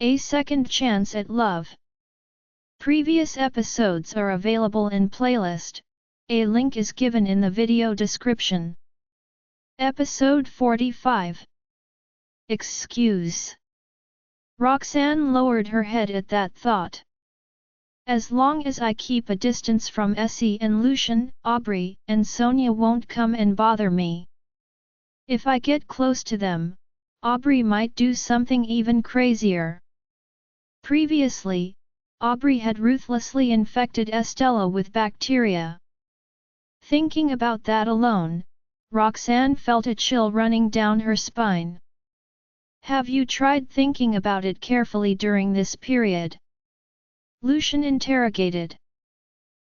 A Second Chance at Love. Previous episodes are available in playlist. A link is given in the video description. Episode 45. Excuse. Roxanne lowered her head at that thought. As long as I keep a distance from Essie and Lucian, Aubrey and Sonia won't come and bother me. If I get close to them, Aubrey might do something even crazier. Previously, Aubrey had ruthlessly infected Estella with bacteria. Thinking about that alone, Roxanne felt a chill running down her spine. Have you tried thinking about it carefully during this period? Lucian interrogated.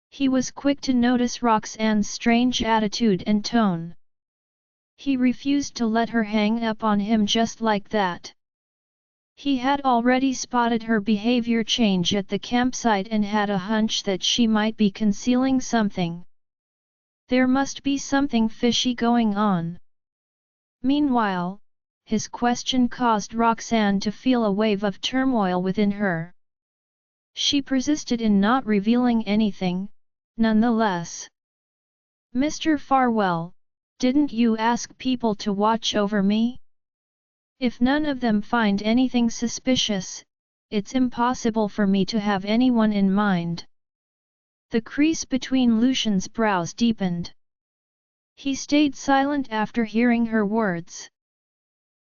He was quick to notice Roxanne's strange attitude and tone. He refused to let her hang up on him just like that. He had already spotted her behavior change at the campsite and had a hunch that she might be concealing something. There must be something fishy going on. Meanwhile, his question caused Roxanne to feel a wave of turmoil within her. She persisted in not revealing anything, nonetheless. Mr. Farwell, didn't you ask people to watch over me? If none of them find anything suspicious, it's impossible for me to have anyone in mind. The crease between Lucian's brows deepened. He stayed silent after hearing her words.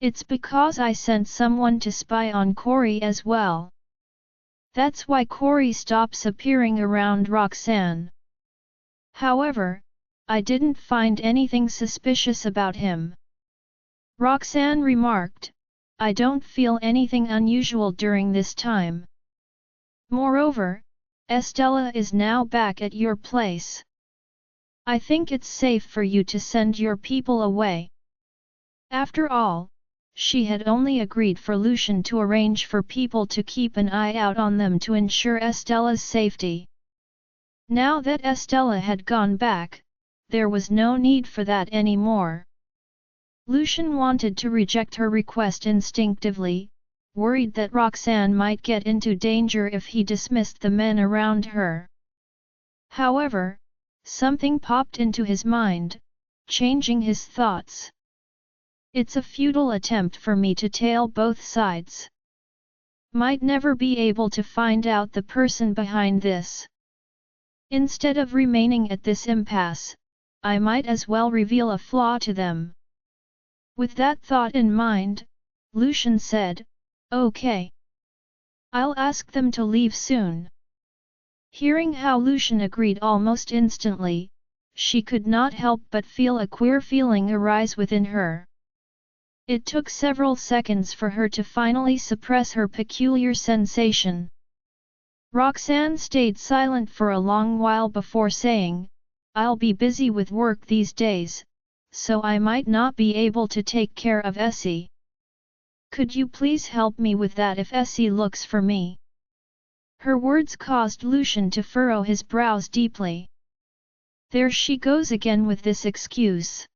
It's because I sent someone to spy on Corey as well. That's why Corey stops appearing around Roxanne. However, I didn't find anything suspicious about him. Roxanne remarked, I don't feel anything unusual during this time. Moreover, Estella is now back at your place. I think it's safe for you to send your people away. After all, she had only agreed for Lucian to arrange for people to keep an eye out on them to ensure Estella's safety. Now that Estella had gone back, there was no need for that anymore. Lucian wanted to reject her request instinctively, worried that Roxanne might get into danger if he dismissed the men around her. However, something popped into his mind, changing his thoughts. It's a futile attempt for me to tail both sides. Might never be able to find out the person behind this. Instead of remaining at this impasse, I might as well reveal a flaw to them. With that thought in mind, Lucian said, Okay. I'll ask them to leave soon. Hearing how Lucian agreed almost instantly, she could not help but feel a queer feeling arise within her. It took several seconds for her to finally suppress her peculiar sensation. Roxanne stayed silent for a long while before saying, I'll be busy with work these days, so I might not be able to take care of Essie. Could you please help me with that if Essie looks for me? Her words caused Lucian to furrow his brows deeply. There she goes again with this excuse.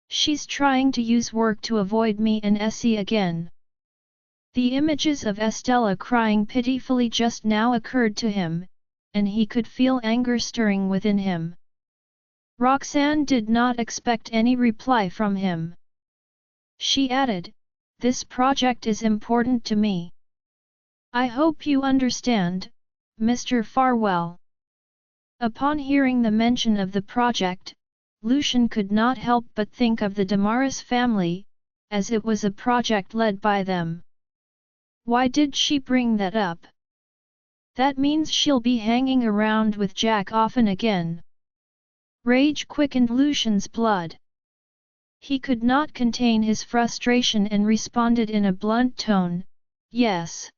She's trying to use work to avoid me and Essie again. The images of Estella crying pitifully just now occurred to him, and he could feel anger stirring within him. Roxanne did not expect any reply from him. She added, This project is important to me. I hope you understand, Mr. Farwell. Upon hearing the mention of the project, Lucian could not help but think of the Damaris family, as it was a project led by them. Why did she bring that up? That means she'll be hanging around with Jack often again. Rage quickened Lucian's blood. He could not contain his frustration and responded in a blunt tone, Yes.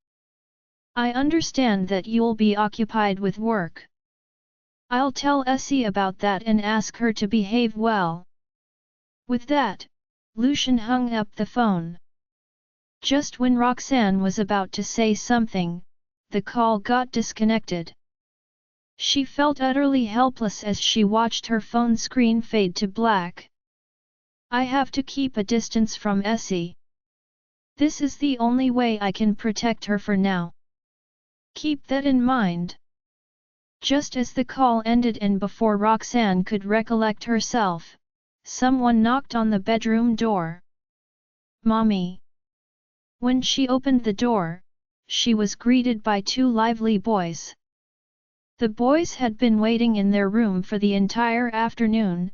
I understand that you'll be occupied with work. I'll tell Essie about that and ask her to behave well. With that, Lucian hung up the phone. Just when Roxanne was about to say something, the call got disconnected. She felt utterly helpless as she watched her phone screen fade to black. I have to keep a distance from Essie. This is the only way I can protect her for now. Keep that in mind. Just as the call ended and before Roxanne could recollect herself, someone knocked on the bedroom door. Mommy. When she opened the door, she was greeted by two lively boys. The boys had been waiting in their room for the entire afternoon,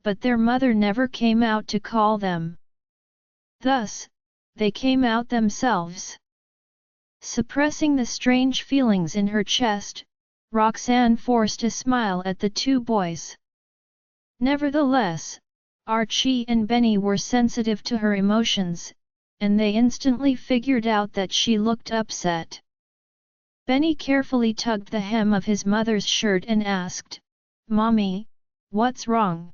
but their mother never came out to call them. Thus, they came out themselves. Suppressing the strange feelings in her chest, Roxanne forced a smile at the two boys. Nevertheless, Archie and Benny were sensitive to her emotions, and they instantly figured out that she looked upset. Benny carefully tugged the hem of his mother's shirt and asked, "Mommy, what's wrong?"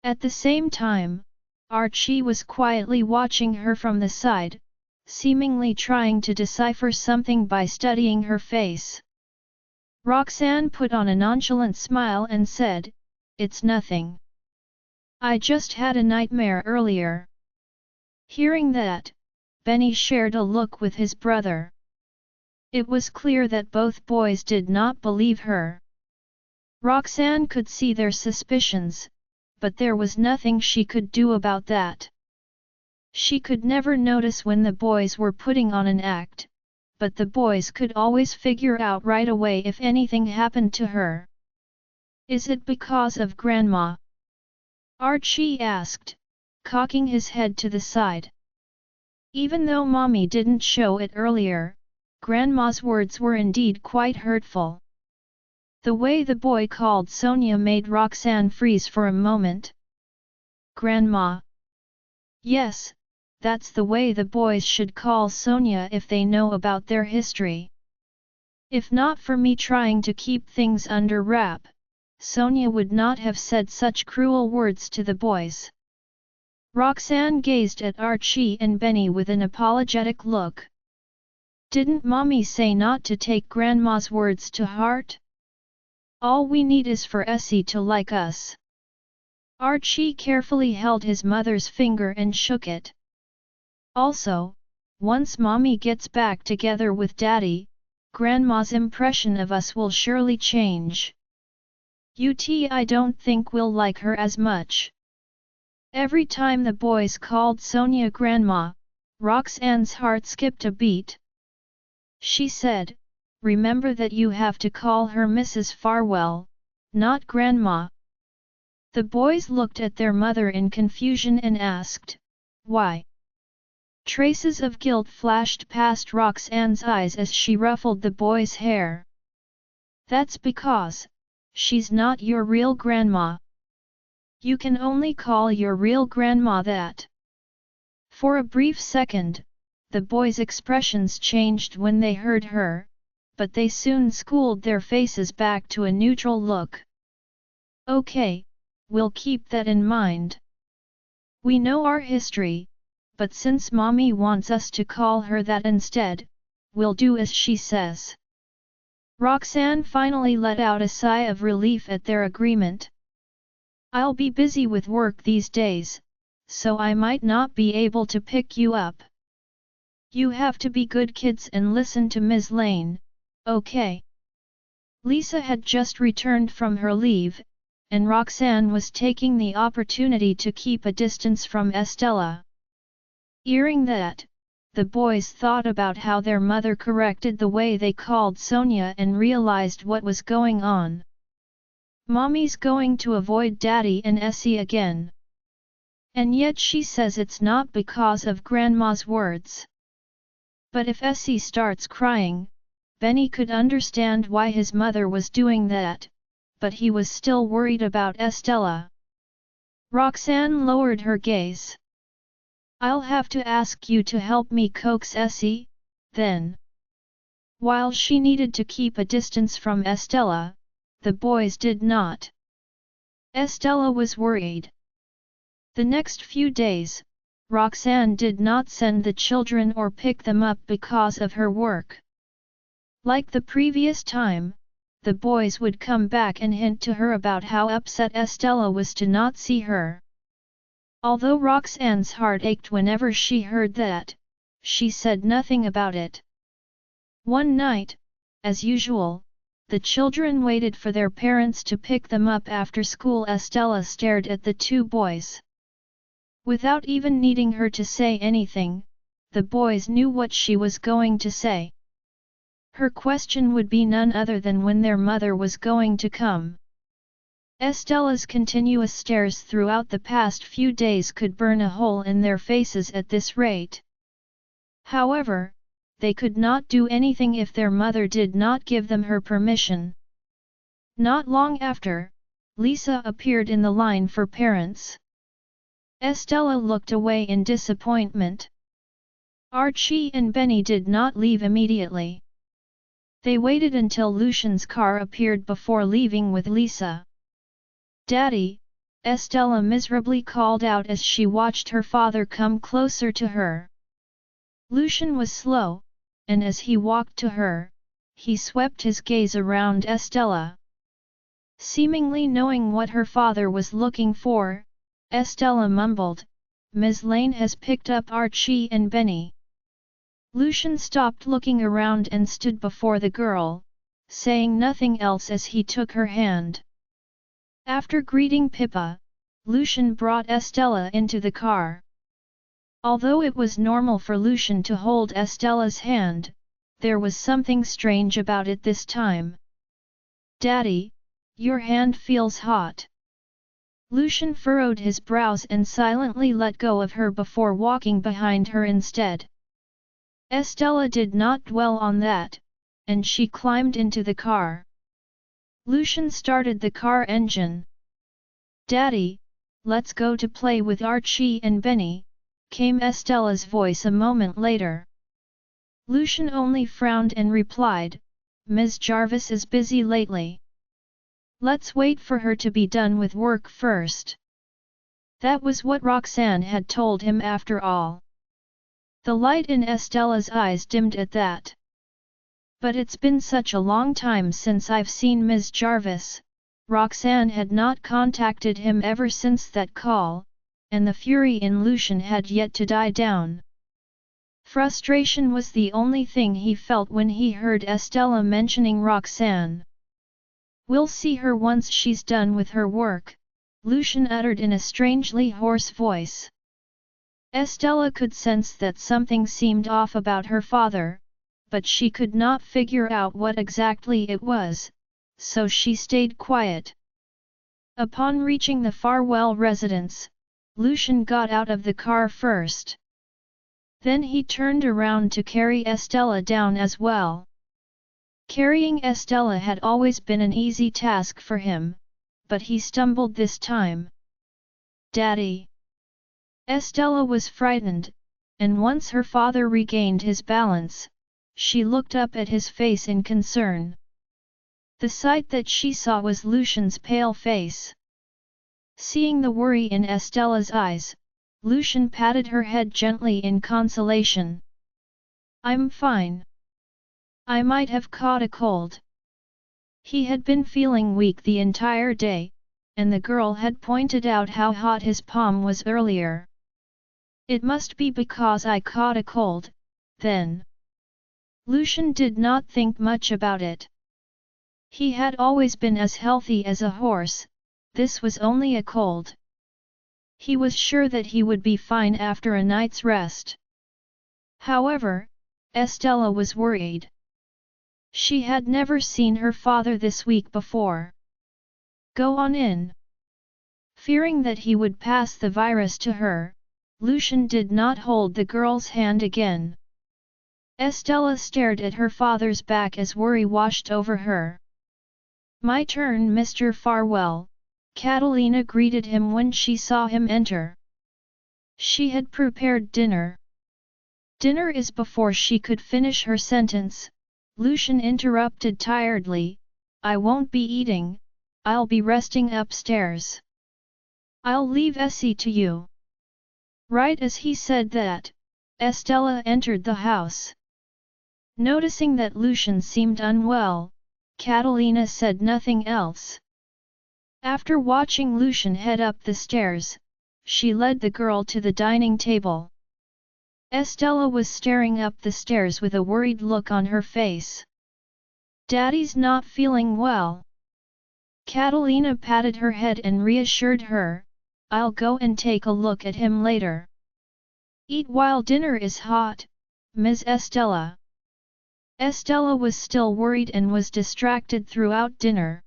At the same time, Archie was quietly watching her from the side, seemingly trying to decipher something by studying her face. Roxanne put on a nonchalant smile and said, "It's nothing. I just had a nightmare earlier." Hearing that, Benny shared a look with his brother. It was clear that both boys did not believe her. Roxanne could see their suspicions, but there was nothing she could do about that. She could never notice when the boys were putting on an act, but the boys could always figure out right away if anything happened to her. "Is it because of Grandma?" Archie asked, cocking his head to the side. Even though Mommy didn't show it earlier, Grandma's words were indeed quite hurtful. The way the boy called Sonia made Roxanne freeze for a moment. Grandma. Yes, that's the way the boys should call Sonia if they know about their history. If not for me trying to keep things under wrap, Sonia would not have said such cruel words to the boys. Roxanne gazed at Archie and Benny with an apologetic look. Didn't Mommy say not to take Grandma's words to heart? All we need is for Essie to like us. Archie carefully held his mother's finger and shook it. Also, once Mommy gets back together with Daddy, Grandma's impression of us will surely change. I don't think we'll like her as much. Every time the boys called Sonia Grandma, Roxanne's heart skipped a beat. She said, "Remember that you have to call her Mrs. Farwell, not Grandma." The boys looked at their mother in confusion and asked, "Why?" Traces of guilt flashed past Roxanne's eyes as she ruffled the boy's hair. "That's because she's not your real grandma. You can only call your real grandma that." For a brief second, the boys' expressions changed when they heard her, but they soon schooled their faces back to a neutral look. "Okay, we'll keep that in mind. We know our history, but since Mommy wants us to call her that instead, we'll do as she says." Roxanne finally let out a sigh of relief at their agreement. "I'll be busy with work these days, so I might not be able to pick you up. You have to be good kids and listen to Ms. Lane, okay?" Lisa had just returned from her leave, and Roxanne was taking the opportunity to keep a distance from Estella. Hearing that, the boys thought about how their mother corrected the way they called Sonia and realized what was going on. Mommy's going to avoid Daddy and Essie again. And yet she says it's not because of Grandma's words. But if Essie starts crying, Benny could understand why his mother was doing that, but he was still worried about Estella. Roxanne lowered her gaze. "I'll have to ask you to help me coax Essie, then." While she needed to keep a distance from Estella, the boys did not. Estella was worried. The next few days, Roxanne did not send the children or pick them up because of her work. Like the previous time, the boys would come back and hint to her about how upset Estella was to not see her. Although Roxanne's heart ached whenever she heard that, she said nothing about it. One night, as usual, the children waited for their parents to pick them up after school. Estella stared at the two boys. Without even needing her to say anything, the boys knew what she was going to say. Her question would be none other than when their mother was going to come. Estella's continuous stares throughout the past few days could burn a hole in their faces at this rate. However, they could not do anything if their mother did not give them her permission. Not long after, Lisa appeared in the line for parents. Estella looked away in disappointment. Archie and Benny did not leave immediately. They waited until Lucian's car appeared before leaving with Lisa. "Daddy," Estella miserably called out as she watched her father come closer to her. Lucian was slow, and as he walked to her, he swept his gaze around Estella. Seemingly knowing what her father was looking for, Estella mumbled, "Ms. Lane has picked up Archie and Benny." Lucian stopped looking around and stood before the girl, saying nothing else as he took her hand. After greeting Pippa, Lucian brought Estella into the car. Although it was normal for Lucian to hold Estella's hand, there was something strange about it this time. "Daddy, your hand feels hot." Lucian furrowed his brows and silently let go of her before walking behind her instead. Estella did not dwell on that, and she climbed into the car. Lucian started the car engine. "Daddy, let's go to play with Archie and Benny," came Estella's voice a moment later. Lucian only frowned and replied, "Ms. Jarvis is busy lately. Let's wait for her to be done with work first." That was what Roxanne had told him after all. The light in Estella's eyes dimmed at that. "But it's been such a long time since I've seen Ms. Jarvis." Roxanne had not contacted him ever since that call, and the fury in Lucian had yet to die down. Frustration was the only thing he felt when he heard Estella mentioning Roxanne. "We'll see her once she's done with her work," Lucian uttered in a strangely hoarse voice. Estella could sense that something seemed off about her father, but she could not figure out what exactly it was, so she stayed quiet. Upon reaching the Farwell residence, Lucian got out of the car first. Then he turned around to carry Estella down as well. Carrying Estella had always been an easy task for him, but he stumbled this time. "Daddy!" Estella was frightened, and once her father regained his balance, she looked up at his face in concern. The sight that she saw was Lucian's pale face. Seeing the worry in Estella's eyes, Lucian patted her head gently in consolation. "I'm fine. I might have caught a cold." He had been feeling weak the entire day, and the girl had pointed out how hot his palm was earlier. "It must be because I caught a cold, then." Lucian did not think much about it. He had always been as healthy as a horse, this was only a cold. He was sure that he would be fine after a night's rest. However, Estella was worried. She had never seen her father this weak before. "Go on in." Fearing that he would pass the virus to her, Lucian did not hold the girl's hand again. Estella stared at her father's back as worry washed over her. "My turn, Mr. Farwell," Catalina greeted him when she saw him enter. She had prepared dinner. "Dinner is before." She could finish her sentence, Lucian interrupted tiredly, "I won't be eating, I'll be resting upstairs. I'll leave Essie to you." Right as he said that, Estella entered the house. Noticing that Lucian seemed unwell, Catalina said nothing else. After watching Lucian head up the stairs, she led the girl to the dining table. Estella was staring up the stairs with a worried look on her face. Daddy's not feeling well. Catalina patted her head and reassured her, I'll go and take a look at him later. Eat while dinner is hot, Ms. Estella. Estella was still worried and was distracted throughout dinner.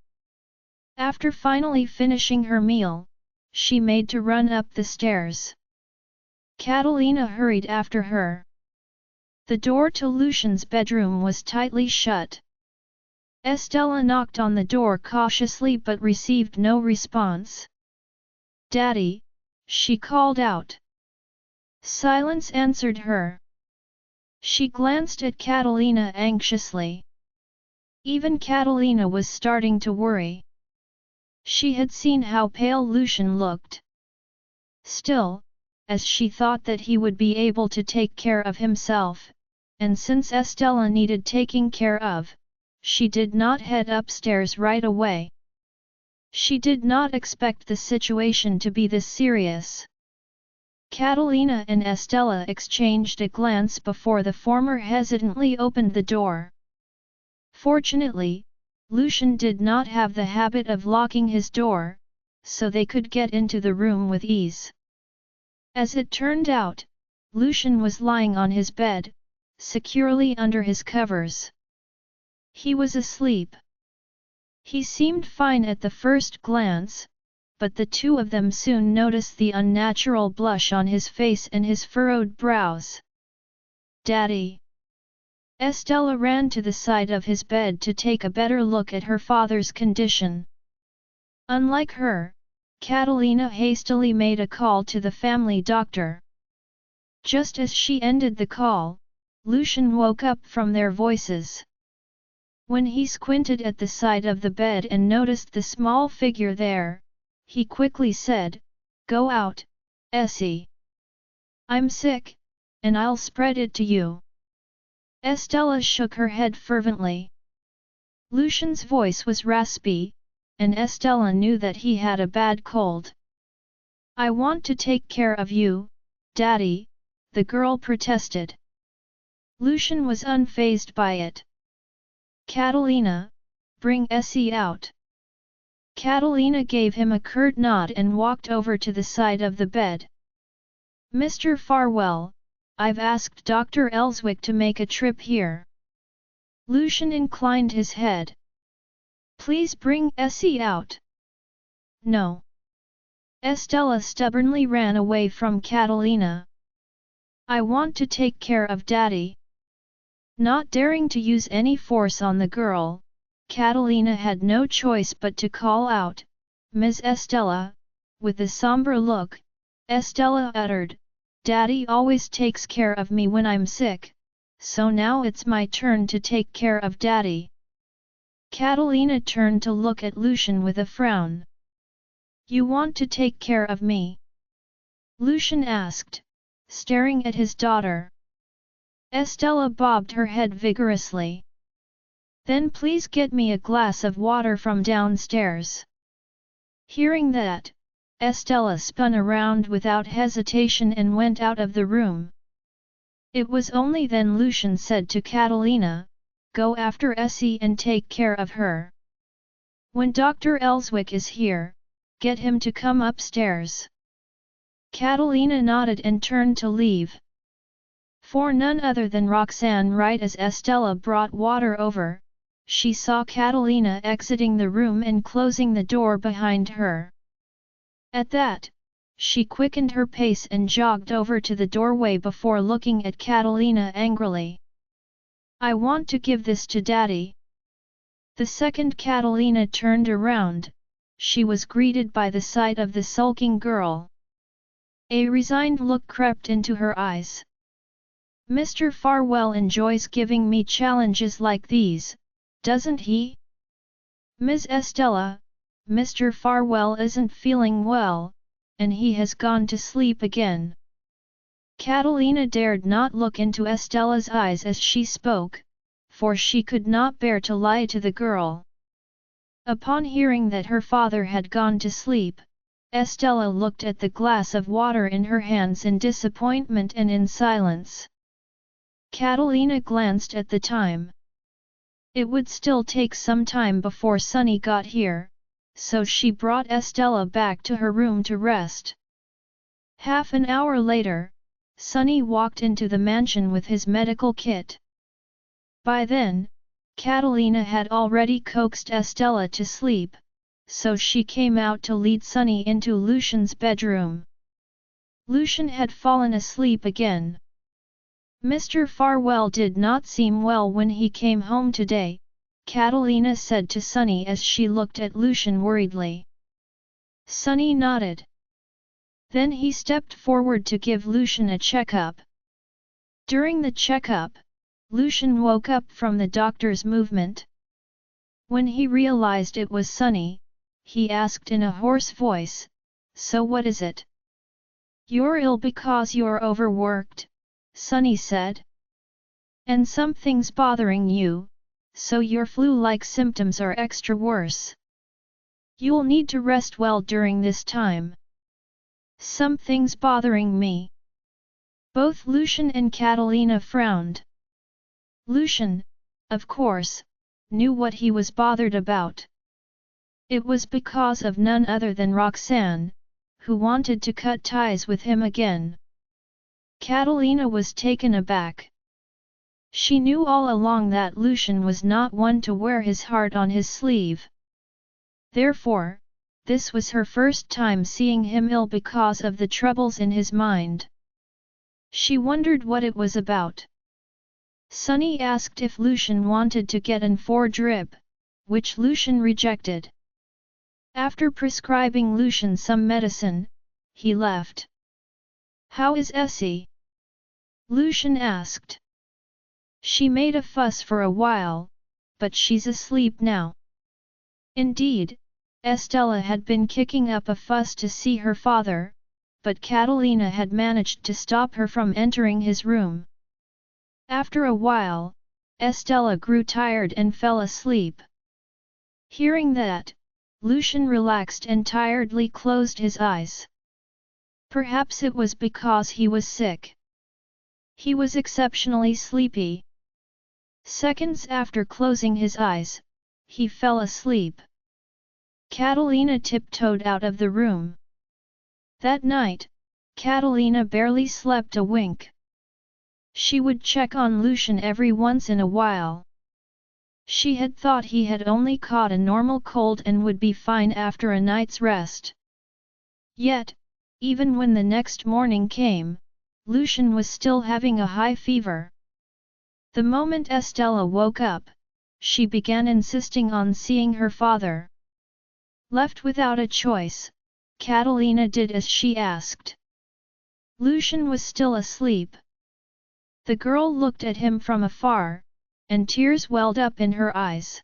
After finally finishing her meal, she made to run up the stairs. Catalina hurried after her. The door to Lucian's bedroom was tightly shut. Estella knocked on the door cautiously but received no response. Daddy, she called out. Silence answered her. She glanced at Catalina anxiously. Even Catalina was starting to worry. She had seen how pale Lucian looked. Still, as she thought that he would be able to take care of himself, and since Estella needed taking care of, she did not head upstairs right away. She did not expect the situation to be this serious. Catalina and Estella exchanged a glance before the former hesitantly opened the door. Fortunately, Lucian did not have the habit of locking his door, so they could get into the room with ease. As it turned out, Lucian was lying on his bed, securely under his covers. He was asleep. He seemed fine at the first glance, but the two of them soon noticed the unnatural blush on his face and his furrowed brows. Daddy! Estella ran to the side of his bed to take a better look at her father's condition. Unlike her, Catalina hastily made a call to the family doctor. Just as she ended the call, Lucian woke up from their voices. When he squinted at the side of the bed and noticed the small figure there, he quickly said, Go out, Essie. I'm sick, and I'll spread it to you. Estella shook her head fervently. Lucian's voice was raspy, and Estella knew that he had a bad cold. I want to take care of you, Daddy, the girl protested. Lucian was unfazed by it. Catalina, bring Essie out. Catalina gave him a curt nod and walked over to the side of the bed. Mr. Farwell, I've asked Dr. Elswick to make a trip here. Lucian inclined his head. Please bring Essie out. No. Estella stubbornly ran away from Catalina. I want to take care of Daddy. Not daring to use any force on the girl, Catalina had no choice but to call out, Ms. Estella. With a somber look, Estella uttered, Daddy always takes care of me when I'm sick, so now it's my turn to take care of Daddy. Catalina turned to look at Lucian with a frown. You want to take care of me? Lucian asked, staring at his daughter. Estella bobbed her head vigorously. Then please get me a glass of water from downstairs. Hearing that, Estella spun around without hesitation and went out of the room. It was only then Lucian said to Catalina, Go after Essie and take care of her. When Dr. Elswick is here, get him to come upstairs. Catalina nodded and turned to leave. For none other than Roxanne, right as Estella brought water over, she saw Catalina exiting the room and closing the door behind her. At that, she quickened her pace and jogged over to the doorway before looking at Catalina angrily. I want to give this to Daddy. The second Catalina turned around, she was greeted by the sight of the sulking girl. A resigned look crept into her eyes. Mr. Farwell enjoys giving me challenges like these, doesn't he? Ms. Estella, Mr. Farwell isn't feeling well, and he has gone to sleep again. Catalina dared not look into Estella's eyes as she spoke, for she could not bear to lie to the girl. Upon hearing that her father had gone to sleep, Estella looked at the glass of water in her hands in disappointment and in silence. Catalina glanced at the time. It would still take some time before Sunny got here, so she brought Estella back to her room to rest. Half an hour later, Sunny walked into the mansion with his medical kit. By then, Catalina had already coaxed Estella to sleep, so she came out to lead Sunny into Lucian's bedroom. Lucian had fallen asleep again. Mr. Farwell did not seem well when he came home today, Catalina said to Sunny as she looked at Lucian worriedly. Sunny nodded. Then he stepped forward to give Lucian a checkup. During the checkup, Lucian woke up from the doctor's movement. When he realized it was Sunny, he asked in a hoarse voice, "So what is it?" "You're ill because you're overworked," Sunny said. "And something's bothering you, so your flu-like symptoms are extra worse. You'll need to rest well during this time." "Something's bothering me." Both Lucian and Catalina frowned. Lucian, of course, knew what he was bothered about. It was because of none other than Roxanne, who wanted to cut ties with him again. Catalina was taken aback. She knew all along that Lucian was not one to wear his heart on his sleeve. Therefore, this was her first time seeing him ill because of the troubles in his mind. She wondered what it was about. Sunny asked if Lucian wanted to get an drip, which Lucian rejected. After prescribing Lucian some medicine, he left. "How is Essie?" Lucian asked. "She made a fuss for a while, but she's asleep now." Indeed, Estella had been kicking up a fuss to see her father, but Catalina had managed to stop her from entering his room. After a while, Estella grew tired and fell asleep. Hearing that, Lucian relaxed and tiredly closed his eyes. Perhaps it was because he was sick. He was exceptionally sleepy. Seconds after closing his eyes, he fell asleep. Catalina tiptoed out of the room. That night, Catalina barely slept a wink. She would check on Lucian every once in a while. She had thought he had only caught a normal cold and would be fine after a night's rest. Yet, even when the next morning came, Lucian was still having a high fever. The moment Estella woke up, she began insisting on seeing her father. Left without a choice, Catalina did as she asked. Lucian was still asleep. The girl looked at him from afar, and tears welled up in her eyes.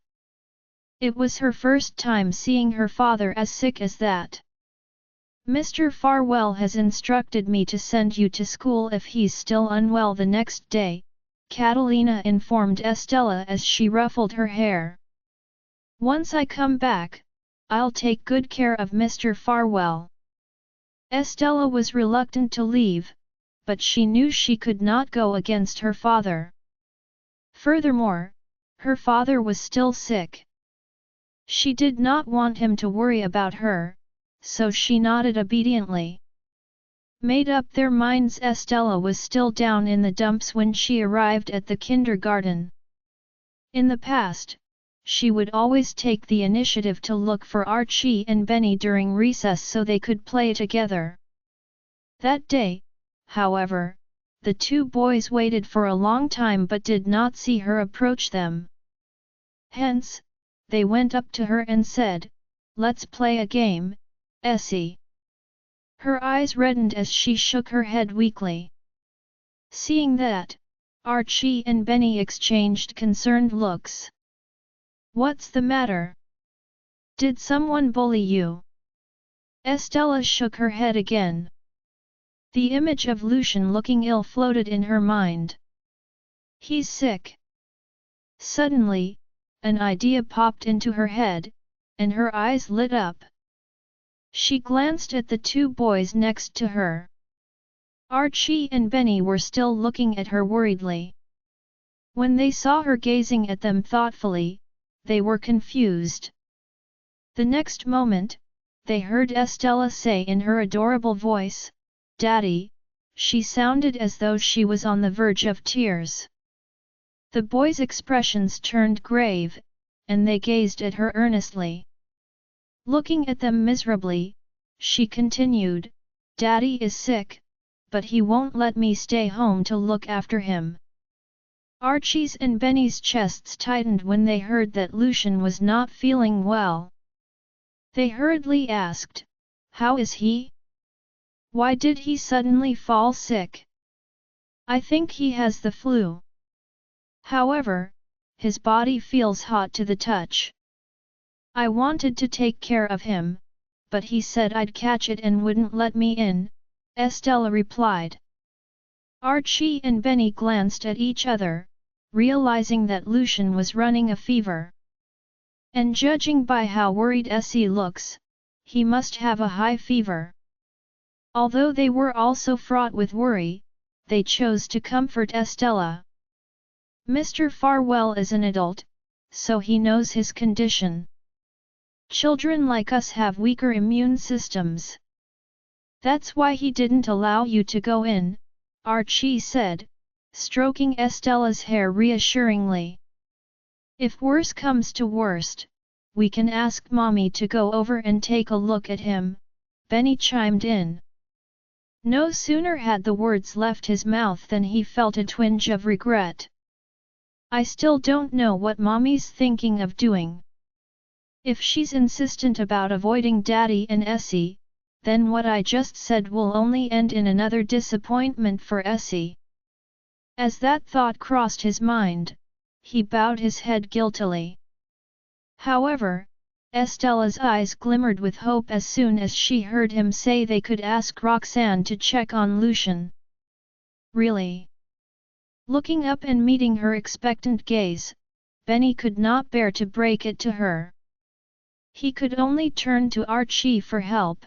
It was her first time seeing her father as sick as that. "Mr. Farwell has instructed me to send you to school if he's still unwell the next day," Catalina informed Estella as she ruffled her hair. "Once I come back, I'll take good care of Mr. Farwell." Estella was reluctant to leave, but she knew she could not go against her father. Furthermore, her father was still sick. She did not want him to worry about her, so she nodded obediently. Made up their minds, Estella was still down in the dumps when she arrived at the kindergarten. In the past, she would always take the initiative to look for Archie and Benny during recess so they could play together. That day, however, the two boys waited for a long time but did not see her approach them. Hence, they went up to her and said, "Let's play a game, Essie." Her eyes reddened as she shook her head weakly. Seeing that, Archie and Benny exchanged concerned looks. "What's the matter? Did someone bully you?" Estella shook her head again. The image of Lucian looking ill floated in her mind. "He's sick." Suddenly, an idea popped into her head, and her eyes lit up. She glanced at the two boys next to her. Archie and Benny were still looking at her worriedly. When they saw her gazing at them thoughtfully, they were confused. The next moment, they heard Estella say in her adorable voice, "Daddy." She sounded as though she was on the verge of tears. The boys' expressions turned grave, and they gazed at her earnestly. Looking at them miserably, she continued, "Daddy is sick, but he won't let me stay home to look after him." Archie's and Benny's chests tightened when they heard that Lucian was not feeling well. They hurriedly asked, "How is he? Why did he suddenly fall sick?" "I think he has the flu. However, his body feels hot to the touch. I wanted to take care of him, but he said I'd catch it and wouldn't let me in," Estella replied. Archie and Benny glanced at each other, realizing that Lucian was running a fever. And judging by how worried Essie looks, he must have a high fever. Although they were also fraught with worry, they chose to comfort Estella. "Mr. Farwell is an adult, so he knows his condition. Children like us have weaker immune systems. That's why he didn't allow you to go in," Archie said, stroking Estella's hair reassuringly. "If worse comes to worst, we can ask Mommy to go over and take a look at him," Benny chimed in. No sooner had the words left his mouth than he felt a twinge of regret. "I still don't know what Mommy's thinking of doing. If she's insistent about avoiding Daddy and Essie, then what I just said will only end in another disappointment for Essie." As that thought crossed his mind, he bowed his head guiltily. However, Estella's eyes glimmered with hope as soon as she heard him say they could ask Roxanne to check on Lucian. "Really?" Looking up and meeting her expectant gaze, Benny could not bear to break it to her. He could only turn to Archie for help.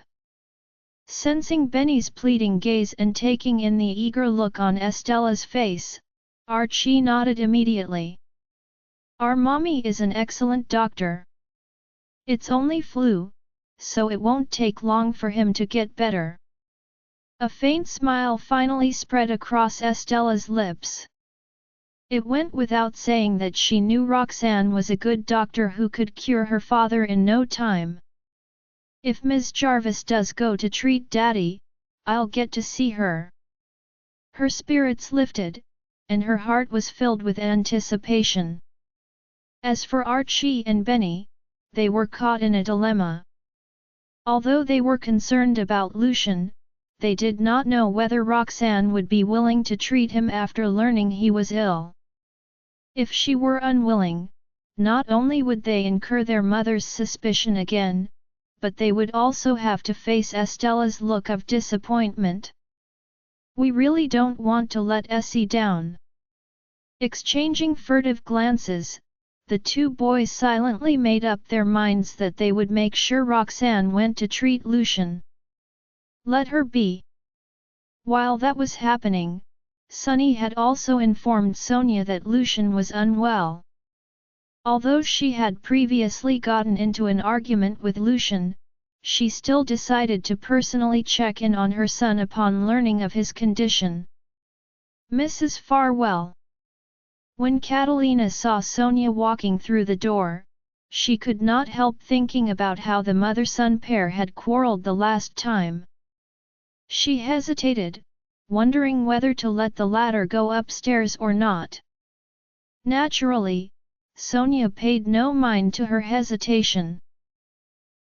Sensing Benny's pleading gaze and taking in the eager look on Estella's face, Archie nodded immediately. "Our mommy is an excellent doctor. It's only flu, so it won't take long for him to get better." A faint smile finally spread across Estella's lips. It went without saying that she knew Roxanne was a good doctor who could cure her father in no time. "If Ms. Jarvis does go to treat Daddy, I'll get to see her." Her spirits lifted, and her heart was filled with anticipation. As for Archie and Benny, they were caught in a dilemma. Although they were concerned about Lucian, they did not know whether Roxanne would be willing to treat him after learning he was ill. If she were unwilling, not only would they incur their mother's suspicion again, but they would also have to face Estella's look of disappointment. "We really don't want to let Essie down." Exchanging furtive glances, the two boys silently made up their minds that they would make sure Roxanne went to treat Lucian. Let her be. While that was happening, Sunny had also informed Sonia that Lucian was unwell. Although she had previously gotten into an argument with Lucian, she still decided to personally check in on her son upon learning of his condition. "Mrs. Farwell." When Catalina saw Sonia walking through the door, she could not help thinking about how the mother-son pair had quarreled the last time. She hesitated, wondering whether to let the latter go upstairs or not. Naturally, Sonia paid no mind to her hesitation.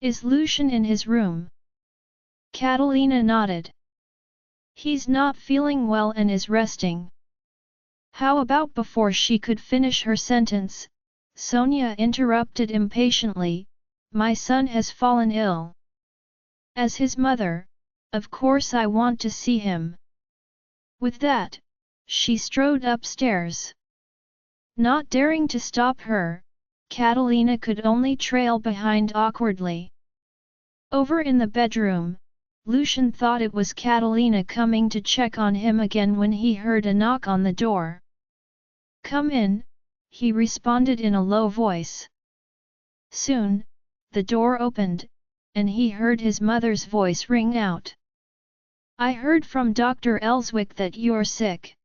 "Is Lucian in his room?" Catalina nodded. "He's not feeling well and is resting." How about before she could finish her sentence, Sonia interrupted impatiently, "My son has fallen ill. As his mother, of course I want to see him." With that, she strode upstairs. Not daring to stop her, Catalina could only trail behind awkwardly. Over in the bedroom, Lucian thought it was Catalina coming to check on him again when he heard a knock on the door. "Come in," he responded in a low voice. Soon, the door opened, and he heard his mother's voice ring out. "I heard from Dr. Elswick that you're sick.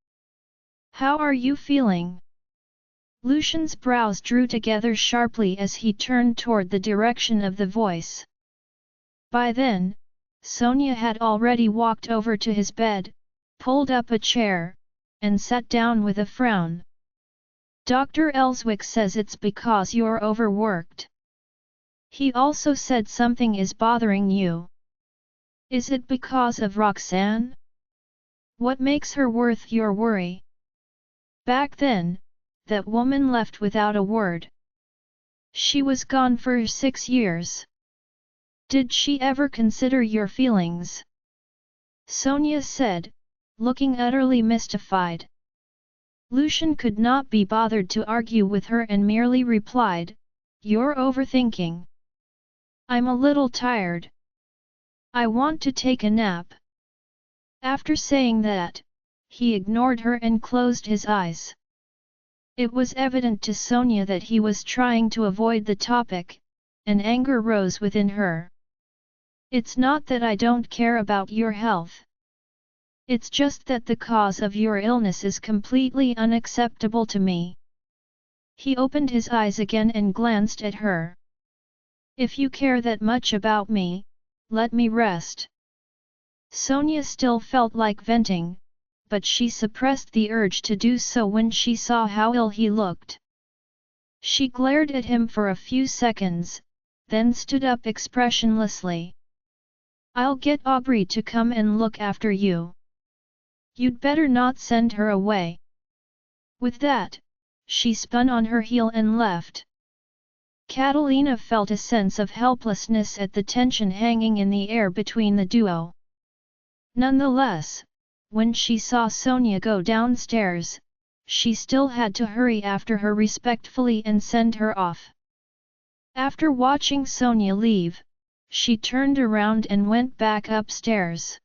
How are you feeling?" Lucian's brows drew together sharply as he turned toward the direction of the voice. By then, Sonia had already walked over to his bed, pulled up a chair, and sat down with a frown. "Dr. Elswick says it's because you're overworked. He also said something is bothering you. Is it because of Roxanne? What makes her worth your worry?" Back then, that woman left without a word. She was gone for 6 years. "Did she ever consider your feelings?" Sonia said, looking utterly mystified. Lucian could not be bothered to argue with her and merely replied, "You're overthinking. I'm a little tired. I want to take a nap." After saying that, he ignored her and closed his eyes. It was evident to Sonia that he was trying to avoid the topic, and anger rose within her. "It's not that I don't care about your health. It's just that the cause of your illness is completely unacceptable to me." He opened his eyes again and glanced at her. "If you care that much about me, let me rest." Sonia still felt like venting, but she suppressed the urge to do so when she saw how ill he looked. She glared at him for a few seconds, then stood up expressionlessly. "I'll get Aubrey to come and look after you. You'd better not send her away." With that, she spun on her heel and left. Catalina felt a sense of helplessness at the tension hanging in the air between the duo. Nonetheless, when she saw Sonia go downstairs, she still had to hurry after her respectfully and send her off. After watching Sonia leave, she turned around and went back upstairs.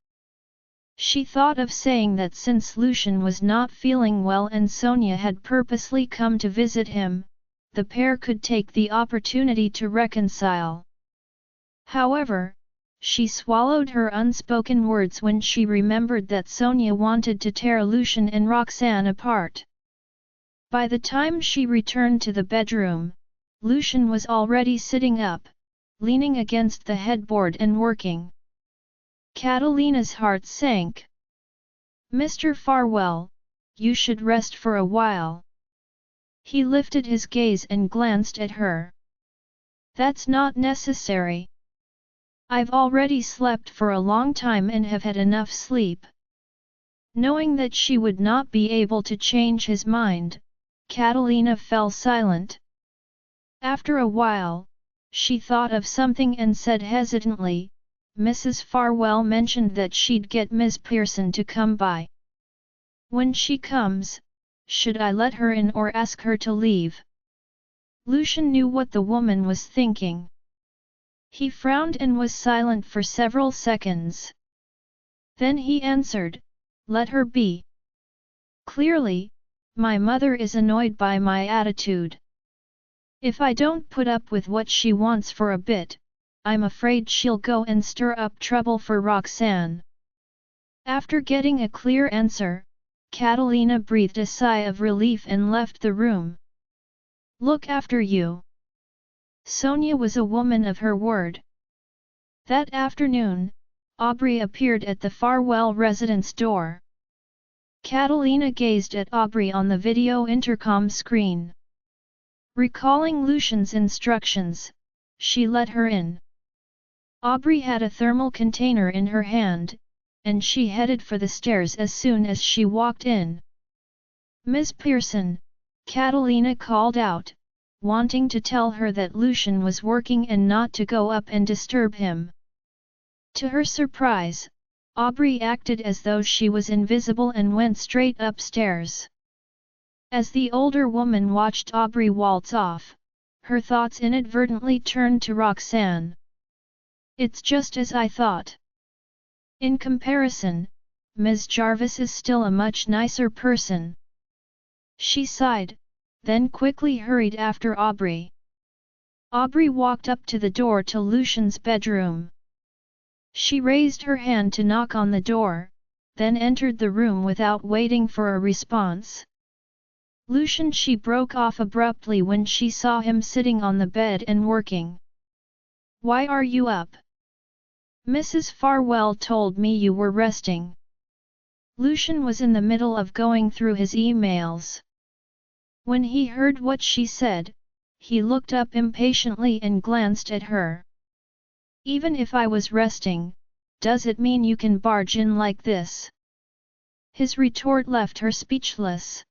She thought of saying that since Lucian was not feeling well and Sonia had purposely come to visit him, the pair could take the opportunity to reconcile. However, she swallowed her unspoken words when she remembered that Sonia wanted to tear Lucian and Roxanne apart. By the time she returned to the bedroom, Lucian was already sitting up, leaning against the headboard and working. Catalina's heart sank. "Mr. Farwell, you should rest for a while." He lifted his gaze and glanced at her. "That's not necessary. I've already slept for a long time and have had enough sleep." Knowing that she would not be able to change his mind, Catalina fell silent. After a while, she thought of something and said hesitantly, "Mrs. Farwell mentioned that she'd get Ms. Pearson to come by. When she comes, should I let her in or ask her to leave?" Lucian knew what the woman was thinking. He frowned and was silent for several seconds. Then he answered, "Let her be. Clearly, my mother is annoyed by my attitude. If I don't put up with what she wants for a bit, I'm afraid she'll go and stir up trouble for Roxanne." After getting a clear answer, Catalina breathed a sigh of relief and left the room. "Look after you." Sonia was a woman of her word. That afternoon, Aubrey appeared at the Farwell residence door. Catalina gazed at Aubrey on the video intercom screen. Recalling Lucian's instructions, she let her in. Aubrey had a thermal container in her hand, and she headed for the stairs as soon as she walked in. "Miss Pearson," Catalina called out, wanting to tell her that Lucian was working and not to go up and disturb him. To her surprise, Aubrey acted as though she was invisible and went straight upstairs. As the older woman watched Aubrey waltz off, her thoughts inadvertently turned to Roxanne. It's just as I thought. In comparison, Ms. Jarvis is still a much nicer person. She sighed, then quickly hurried after Aubrey. Aubrey walked up to the door to Lucian's bedroom. She raised her hand to knock on the door, then entered the room without waiting for a response. Lucian, she broke off abruptly when she saw him sitting on the bed and working. Why are you up? Mrs. Farwell told me you were resting. Lucian was in the middle of going through his emails. When he heard what she said, he looked up impatiently and glanced at her. Even if I was resting, does it mean you can barge in like this? His retort left her speechless.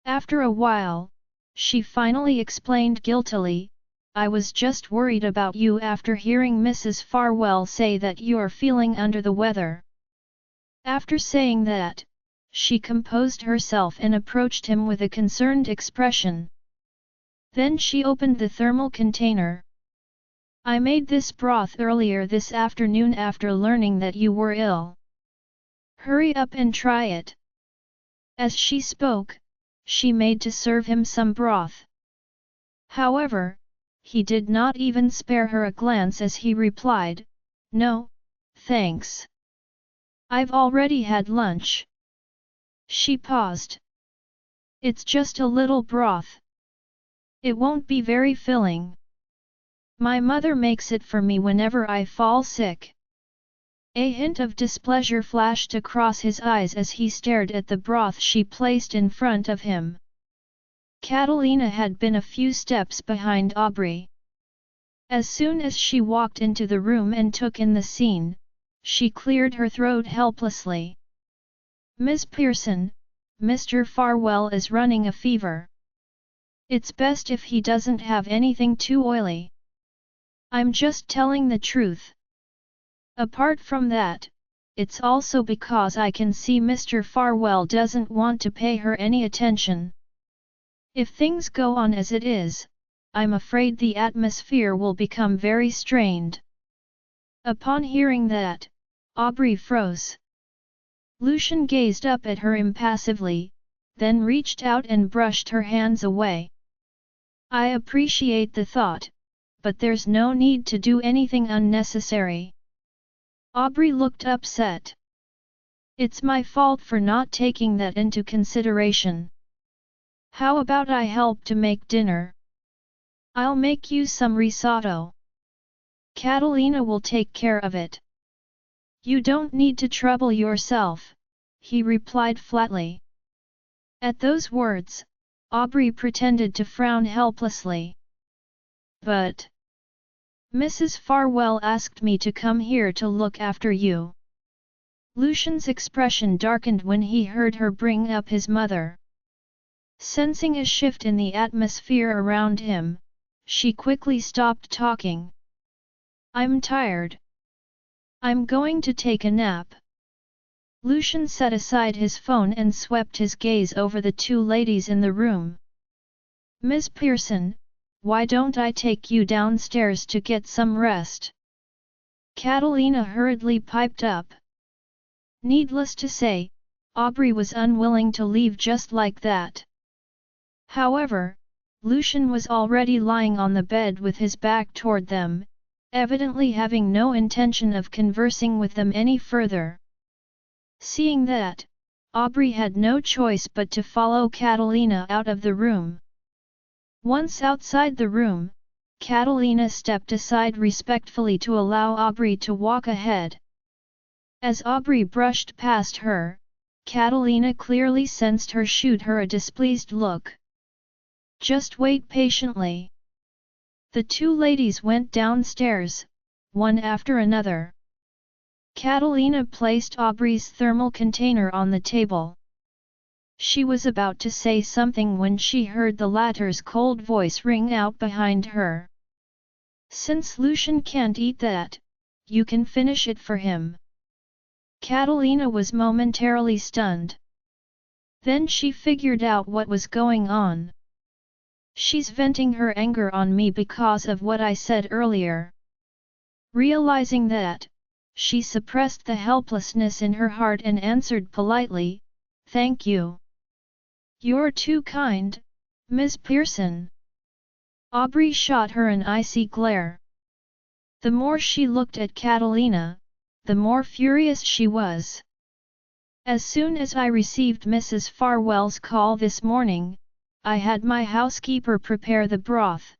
After a while, she finally explained guiltily, I was just worried about you after hearing Mrs. Farwell say that you're feeling under the weather. After saying that, she composed herself and approached him with a concerned expression. Then she opened the thermal container. I made this broth earlier this afternoon after learning that you were ill. Hurry up and try it. As she spoke, she made to serve him some broth. However, he did not even spare her a glance as he replied, No, thanks. I've already had lunch. She paused. It's just a little broth. It won't be very filling. My mother makes it for me whenever I fall sick. A hint of displeasure flashed across his eyes as he stared at the broth she placed in front of him. Catalina had been a few steps behind Aubrey. As soon as she walked into the room and took in the scene, she cleared her throat helplessly. Miss Pearson, Mr. Farwell is running a fever. It's best if he doesn't have anything too oily. I'm just telling the truth. Apart from that, it's also because I can see Mr. Farwell doesn't want to pay her any attention. If things go on as it is, I'm afraid the atmosphere will become very strained. Upon hearing that, Aubrey froze. Lucian gazed up at her impassively, then reached out and brushed her hands away. I appreciate the thought, but there's no need to do anything unnecessary. Aubrey looked upset. It's my fault for not taking that into consideration. How about I help to make dinner? I'll make you some risotto. Catalina will take care of it. You don't need to trouble yourself, he replied flatly. At those words, Aubrey pretended to frown helplessly. But Mrs. Farwell asked me to come here to look after you. Lucian's expression darkened when he heard her bring up his mother. Sensing a shift in the atmosphere around him, she quickly stopped talking. I'm tired. I'm going to take a nap. Lucian set aside his phone and swept his gaze over the two ladies in the room. Miss Pearson, why don't I take you downstairs to get some rest? Catalina hurriedly piped up. Needless to say, Aubrey was unwilling to leave just like that. However, Lucian was already lying on the bed with his back toward them, evidently having no intention of conversing with them any further. Seeing that, Aubrey had no choice but to follow Catalina out of the room. Once outside the room, Catalina stepped aside respectfully to allow Aubrey to walk ahead. As Aubrey brushed past her, Catalina clearly sensed her shoot her a displeased look. Just wait patiently. The two ladies went downstairs, one after another. Catalina placed Aubrey's thermal container on the table. She was about to say something when she heard the latter's cold voice ring out behind her. Since Lucian can't eat that, you can finish it for him. Catalina was momentarily stunned. Then she figured out what was going on. She's venting her anger on me because of what I said earlier. Realizing that, she suppressed the helplessness in her heart and answered politely, "Thank you. You're too kind, Ms. Pearson." Aubrey shot her an icy glare. The more she looked at Catalina, the more furious she was. "As soon as I received Mrs. Farwell's call this morning, I had my housekeeper prepare the broth.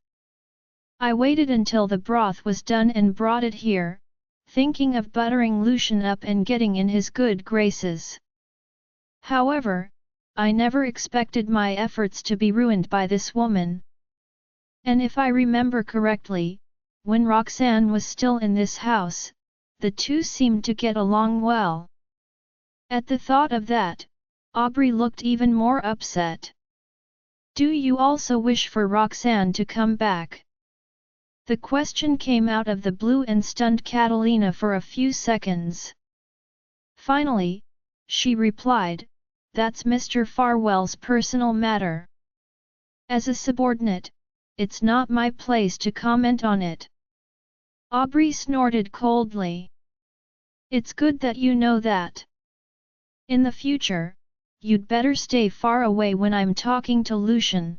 I waited until the broth was done and brought it here, thinking of buttering Lucian up and getting in his good graces. However, I never expected my efforts to be ruined by this woman. And if I remember correctly, when Roxanne was still in this house, the two seemed to get along well." At the thought of that, Aubrey looked even more upset. "Do you also wish for Roxanne to come back?" The question came out of the blue and stunned Catalina for a few seconds. Finally, she replied, "That's Mr. Farwell's personal matter. As a subordinate, it's not my place to comment on it." Aubrey snorted coldly. "It's good that you know that. In the future, you'd better stay far away when I'm talking to Lucian."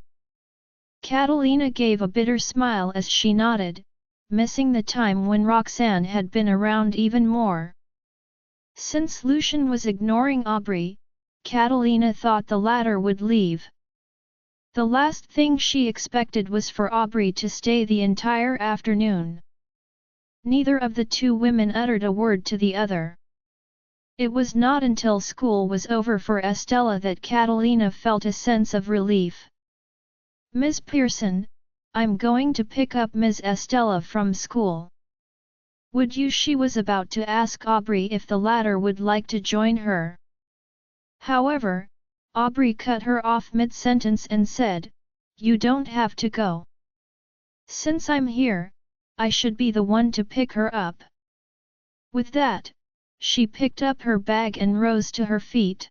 Catalina gave a bitter smile as she nodded, missing the time when Roxanne had been around even more. Since Lucian was ignoring Aubrey, Catalina thought the latter would leave. The last thing she expected was for Aubrey to stay the entire afternoon. Neither of the two women uttered a word to the other. It was not until school was over for Estella that Catalina felt a sense of relief. "Ms. Pearson, I'm going to pick up Ms. Estella from school. Would you?" She was about to ask Aubrey if the latter would like to join her. However, Aubrey cut her off mid-sentence and said, "You don't have to go. Since I'm here, I should be the one to pick her up." With that, she picked up her bag and rose to her feet.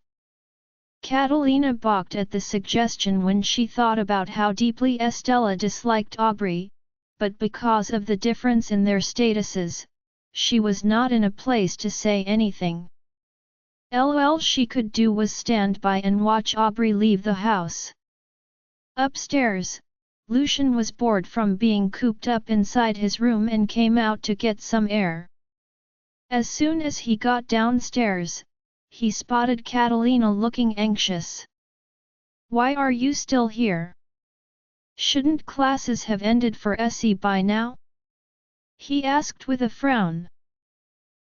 Catalina balked at the suggestion when she thought about how deeply Estella disliked Aubrey, but because of the difference in their statuses, she was not in a place to say anything. All she could do was stand by and watch Aubrey leave the house. Upstairs, Lucian was bored from being cooped up inside his room and came out to get some air. As soon as he got downstairs, he spotted Catalina looking anxious. "Why are you still here? Shouldn't classes have ended for Essie by now?" he asked with a frown.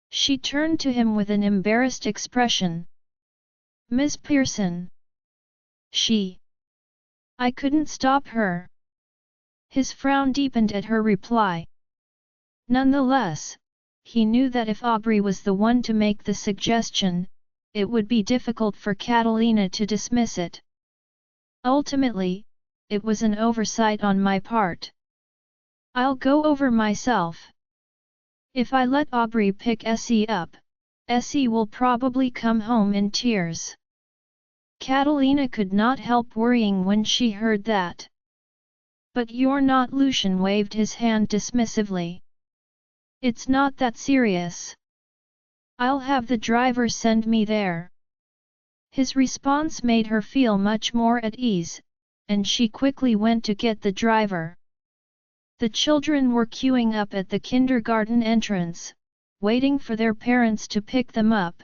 She turned to him with an embarrassed expression. "Ms. Pearson. I couldn't stop her." His frown deepened at her reply. Nonetheless, he knew that if Aubrey was the one to make the suggestion, it would be difficult for Catalina to dismiss it. "Ultimately, it was an oversight on my part. I'll go over myself. If I let Aubrey pick Essie up, Essie will probably come home in tears." Catalina could not help worrying when she heard that. "But you're not." Lucian waved his hand dismissively. "It's not that serious. I'll have the driver send me there." His response made her feel much more at ease, and she quickly went to get the driver. The children were queuing up at the kindergarten entrance, waiting for their parents to pick them up.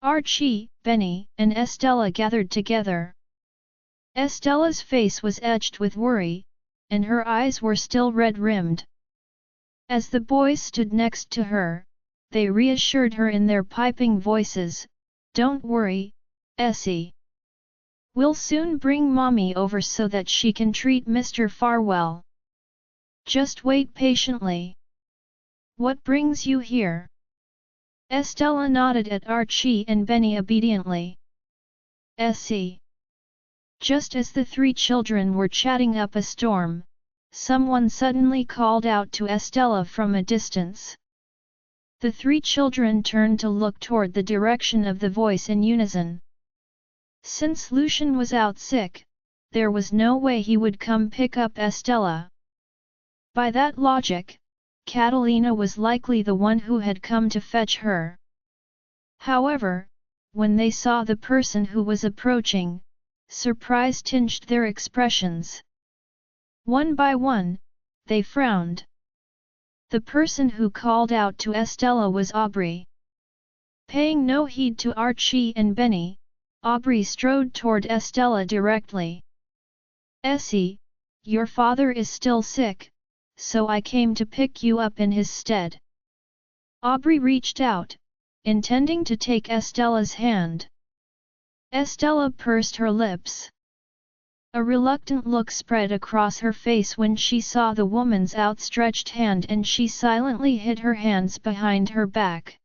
Archie, Benny, and Estella gathered together. Estella's face was etched with worry, and her eyes were still red-rimmed. As the boys stood next to her, they reassured her in their piping voices, "Don't worry, Essie. We'll soon bring Mommy over so that she can treat Mr. Farwell. Just wait patiently." "What brings you here?" Estella nodded at Archie and Benny obediently. "Essie." Just as the three children were chatting up a storm, someone suddenly called out to Estella from a distance. The three children turned to look toward the direction of the voice in unison. Since Lucian was out sick, there was no way he would come pick up Estella. By that logic, Catalina was likely the one who had come to fetch her. However, when they saw the person who was approaching, surprise tinged their expressions. One by one, they frowned. The person who called out to Estella was Aubrey. Paying no heed to Archie and Benny, Aubrey strode toward Estella directly. "Essie, your father is still sick, so I came to pick you up in his stead." Aubrey reached out, intending to take Estella's hand. Estella pursed her lips. A reluctant look spread across her face when she saw the woman's outstretched hand, and she silently hid her hands behind her back.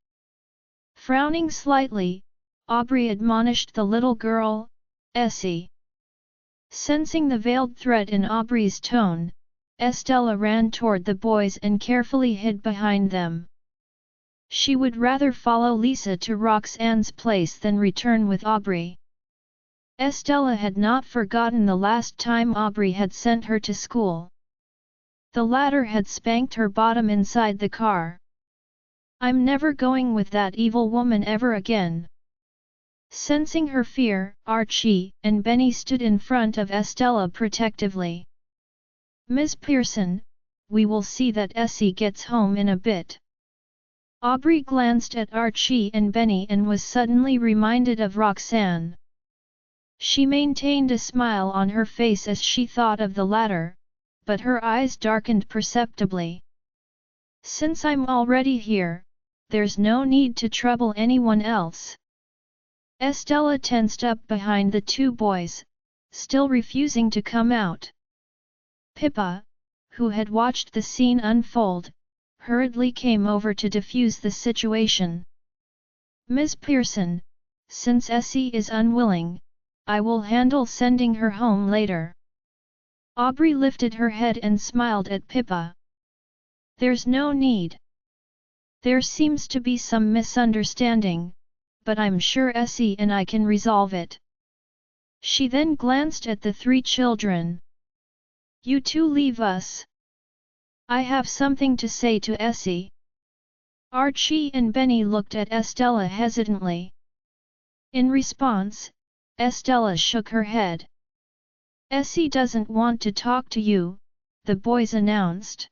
Frowning slightly, Aubrey admonished the little girl, "Essie." Sensing the veiled threat in Aubrey's tone, Estella ran toward the boys and carefully hid behind them. She would rather follow Lisa to Roxanne's place than return with Aubrey. Estella had not forgotten the last time Aubrey had sent her to school. The latter had spanked her bottom inside the car. "I'm never going with that evil woman ever again." Sensing her fear, Archie and Benny stood in front of Estella protectively. "Miss Pearson, we will see that Essie gets home in a bit." Aubrey glanced at Archie and Benny and was suddenly reminded of Roxanne. She maintained a smile on her face as she thought of the latter, but her eyes darkened perceptibly. "Since I'm already here, there's no need to trouble anyone else." Estella tensed up behind the two boys, still refusing to come out. Pippa, who had watched the scene unfold, hurriedly came over to defuse the situation. "Miss Pearson, since Essie is unwilling, I will handle sending her home later." Aubrey lifted her head and smiled at Pippa. "There's no need. There seems to be some misunderstanding, but I'm sure Essie and I can resolve it." She then glanced at the three children. "You two leave us. I have something to say to Essie." Archie and Benny looked at Estella hesitantly. In response, Estella shook her head. "Essie doesn't want to talk to you," the boys announced.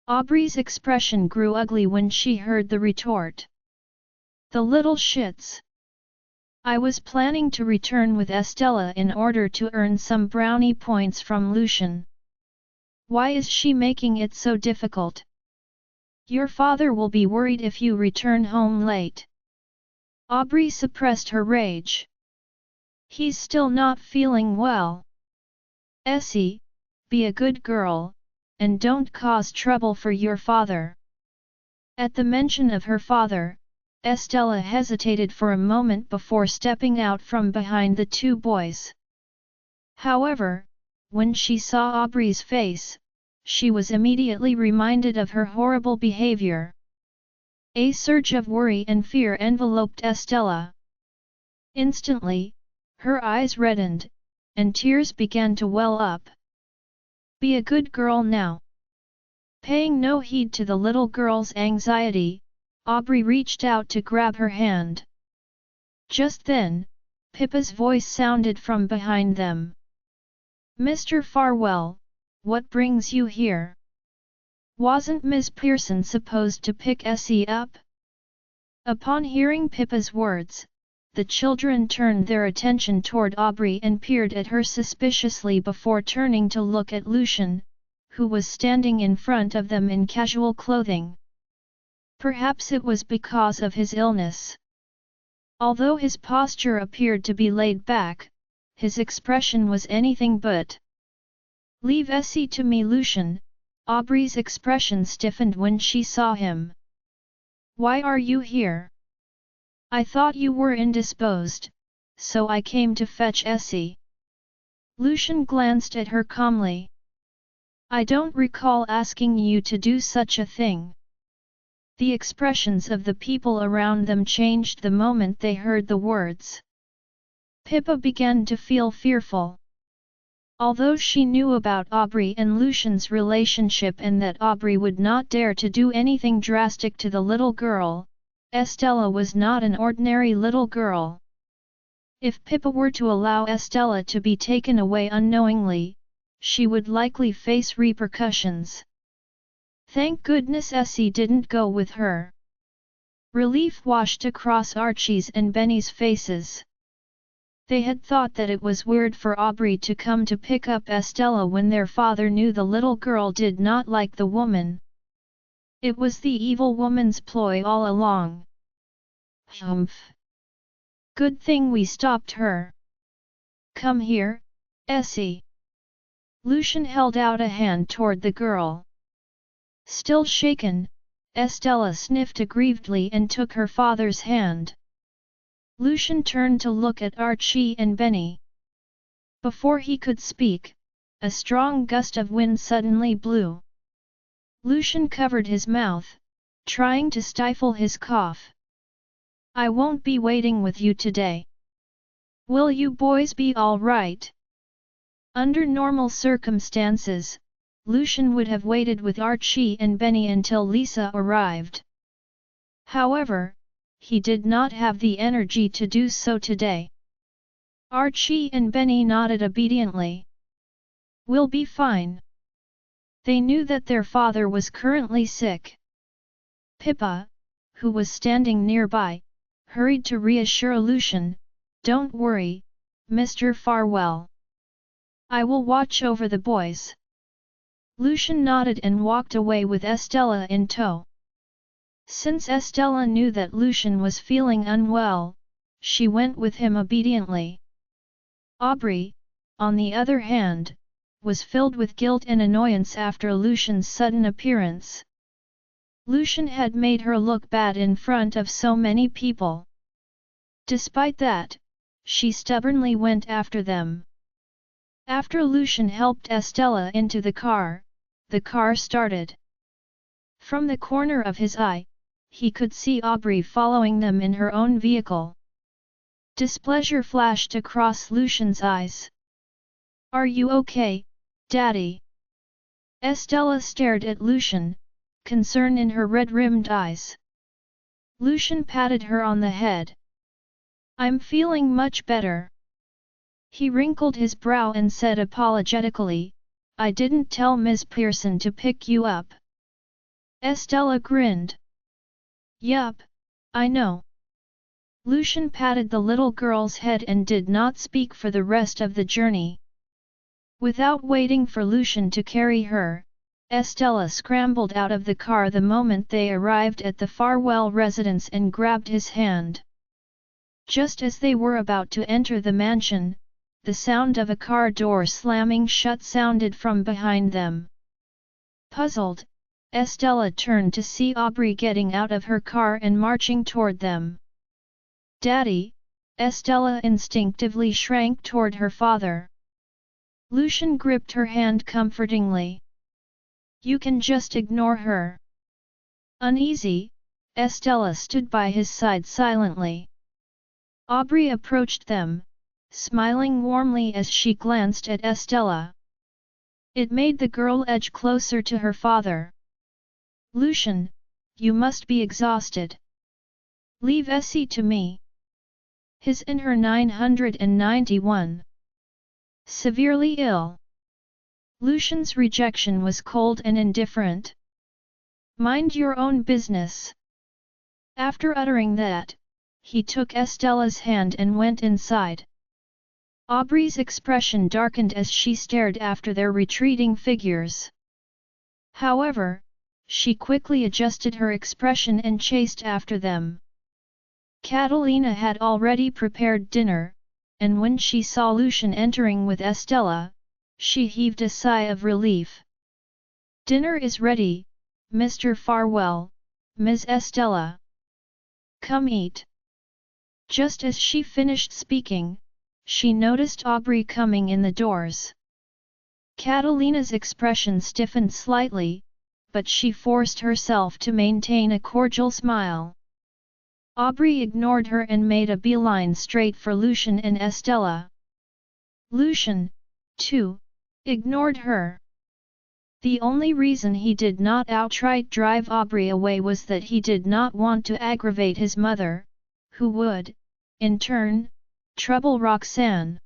Aubrey's expression grew ugly when she heard the retort. "The little shits. I was planning to return with Estella in order to earn some brownie points from Lucian. Why is she making it so difficult? Your father will be worried if you return home late." Aubrey suppressed her rage. "He's still not feeling well. Essie, be a good girl, and don't cause trouble for your father." At the mention of her father, Estella hesitated for a moment before stepping out from behind the two boys. However, when she saw Aubrey's face, she was immediately reminded of her horrible behavior. A surge of worry and fear enveloped Estella. Instantly, her eyes reddened, and tears began to well up. "Be a good girl now." Paying no heed to the little girl's anxiety, Aubrey reached out to grab her hand. Just then, Pippa's voice sounded from behind them. "Mr. Farwell, what brings you here? Wasn't Miss Pearson supposed to pick Essie up?" Upon hearing Pippa's words, the children turned their attention toward Aubrey and peered at her suspiciously before turning to look at Lucian, who was standing in front of them in casual clothing. Perhaps it was because of his illness. Although his posture appeared to be laid back, his expression was anything but. "Leave Essie to me, Lucian." Aubrey's expression stiffened when she saw him. "Why are you here? I thought you were indisposed, so I came to fetch Essie." Lucian glanced at her calmly. "I don't recall asking you to do such a thing." The expressions of the people around them changed the moment they heard the words. Pippa began to feel fearful. Although she knew about Aubrey and Lucian's relationship and that Aubrey would not dare to do anything drastic to the little girl, Estella was not an ordinary little girl. If Pippa were to allow Estella to be taken away unknowingly, she would likely face repercussions. Thank goodness Essie didn't go with her. Relief washed across Archie's and Benny's faces. They had thought that it was weird for Aubrey to come to pick up Estella when their father knew the little girl did not like the woman. It was the evil woman's ploy all along. Humph! Good thing we stopped her. Come here, Essie. Lucian held out a hand toward the girl. Still shaken, Estella sniffed aggrievedly and took her father's hand. Lucian turned to look at Archie and Benny. Before he could speak, a strong gust of wind suddenly blew. Lucian covered his mouth, trying to stifle his cough. I won't be waiting with you today. Will you boys be all right? Under normal circumstances, Lucian would have waited with Archie and Benny until Lisa arrived. However, he did not have the energy to do so today. Archie and Benny nodded obediently. We'll be fine. They knew that their father was currently sick. Pippa, who was standing nearby, hurried to reassure Lucian, "Don't worry, Mr. Farwell. I will watch over the boys." Lucian nodded and walked away with Estella in tow. Since Estella knew that Lucian was feeling unwell, she went with him obediently. Aubrey, on the other hand, was filled with guilt and annoyance after Lucian's sudden appearance. Lucian had made her look bad in front of so many people. Despite that, she stubbornly went after them. After Lucian helped Estella into the car started. From the corner of his eye, he could see Aubrey following them in her own vehicle. Displeasure flashed across Lucian's eyes. "Are you okay, Daddy?" Estella stared at Lucian, concern in her red-rimmed eyes. Lucian patted her on the head. "I'm feeling much better." He wrinkled his brow and said apologetically, "I didn't tell Ms. Pearson to pick you up." Estella grinned. "Yup, I know." Lucian patted the little girl's head and did not speak for the rest of the journey. Without waiting for Lucian to carry her, Estella scrambled out of the car the moment they arrived at the Farwell residence and grabbed his hand. Just as they were about to enter the mansion, the sound of a car door slamming shut sounded from behind them. Puzzled, Estella turned to see Aubrey getting out of her car and marching toward them. "Daddy!" Estella instinctively shrank toward her father. Lucian gripped her hand comfortingly. "You can just ignore her." Uneasy, Estella stood by his side silently. Aubrey approached them, smiling warmly as she glanced at Estella. It made the girl edge closer to her father. "Lucian, you must be exhausted. Leave Essie to me." His in her 991. Severely ill. Lucian's rejection was cold and indifferent. "Mind your own business." After uttering that, he took Estella's hand and went inside. Aubrey's expression darkened as she stared after their retreating figures. However, she quickly adjusted her expression and chased after them. Catalina had already prepared dinner, and when she saw Lucian entering with Estella, she heaved a sigh of relief. "Dinner is ready, Mr. Farwell, Ms. Estella. Come eat." Just as she finished speaking, she noticed Aubrey coming in the doors. Catalina's expression stiffened slightly, but she forced herself to maintain a cordial smile. Aubrey ignored her and made a beeline straight for Lucian and Estella. Lucian, too, ignored her. The only reason he did not outright drive Aubrey away was that he did not want to aggravate his mother, who would, in turn, trouble Roxanne.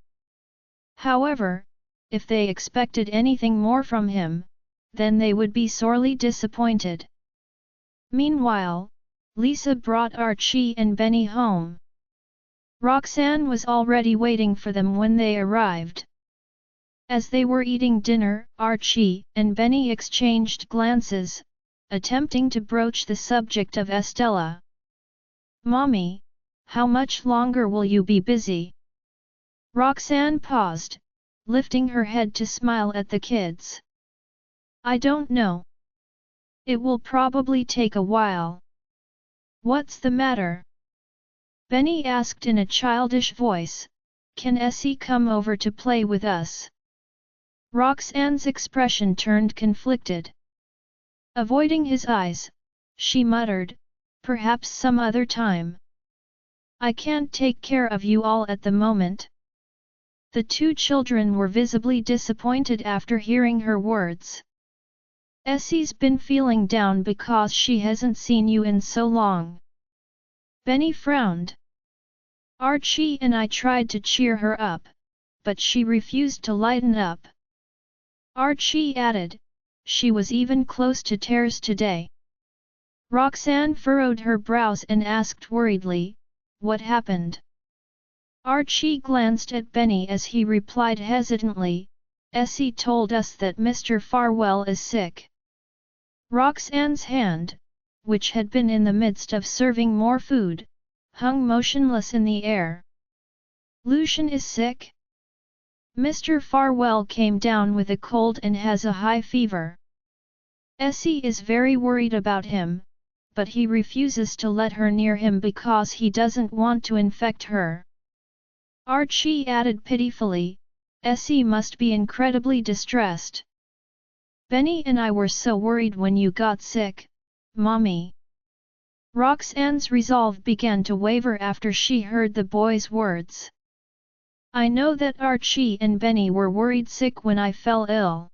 However, if they expected anything more from him, then they would be sorely disappointed. Meanwhile, Lisa brought Archie and Benny home. Roxanne was already waiting for them when they arrived. As they were eating dinner, Archie and Benny exchanged glances, attempting to broach the subject of Estella. "Mommy, how much longer will you be busy?" Roxanne paused, lifting her head to smile at the kids. "I don't know. It will probably take a while." "What's the matter?" Benny asked in a childish voice. "Can Essie come over to play with us?" Roxanne's expression turned conflicted. Avoiding his eyes, she muttered, "Perhaps some other time. I can't take care of you all at the moment." The two children were visibly disappointed after hearing her words. "Essie's been feeling down because she hasn't seen you in so long." Benny frowned. "Archie and I tried to cheer her up, but she refused to lighten up." Archie added, "She was even close to tears today." Roxanne furrowed her brows and asked worriedly, "What happened?" Archie glanced at Benny as he replied hesitantly, "Essie told us that Mr. Farwell is sick." Roxanne's hand, which had been in the midst of serving more food, hung motionless in the air. "Lucian is sick? Mr. Farwell came down with a cold and has a high fever. Essie is very worried about him, but he refuses to let her near him because he doesn't want to infect her." Archie added pitifully, "Essie must be incredibly distressed. Benny and I were so worried when you got sick, Mommy." Roxanne's resolve began to waver after she heard the boy's words. "I know that Archie and Benny were worried sick when I fell ill.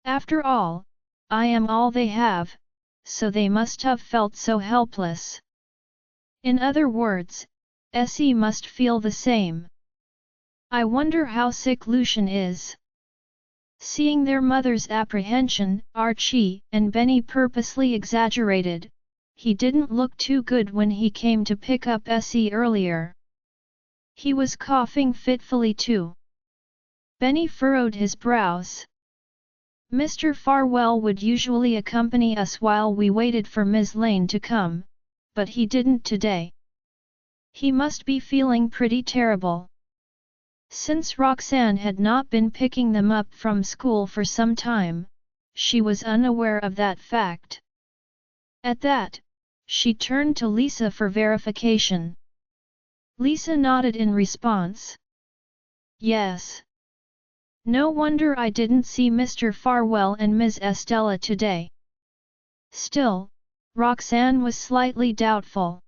After all, I am all they have, so they must have felt so helpless. In other words, Essie must feel the same. I wonder how sick Lucian is." Seeing their mother's apprehension, Archie and Benny purposely exaggerated. "He didn't look too good when he came to pick up Essie earlier. He was coughing fitfully too." Benny furrowed his brows. "Mr. Farwell would usually accompany us while we waited for Ms. Lane to come, but he didn't today. He must be feeling pretty terrible." Since Roxanne had not been picking them up from school for some time, she was unaware of that fact. At that, she turned to Lisa for verification. Lisa nodded in response. "Yes. No wonder I didn't see Mr. Farwell and Ms. Estella today." Still, Roxanne was slightly doubtful.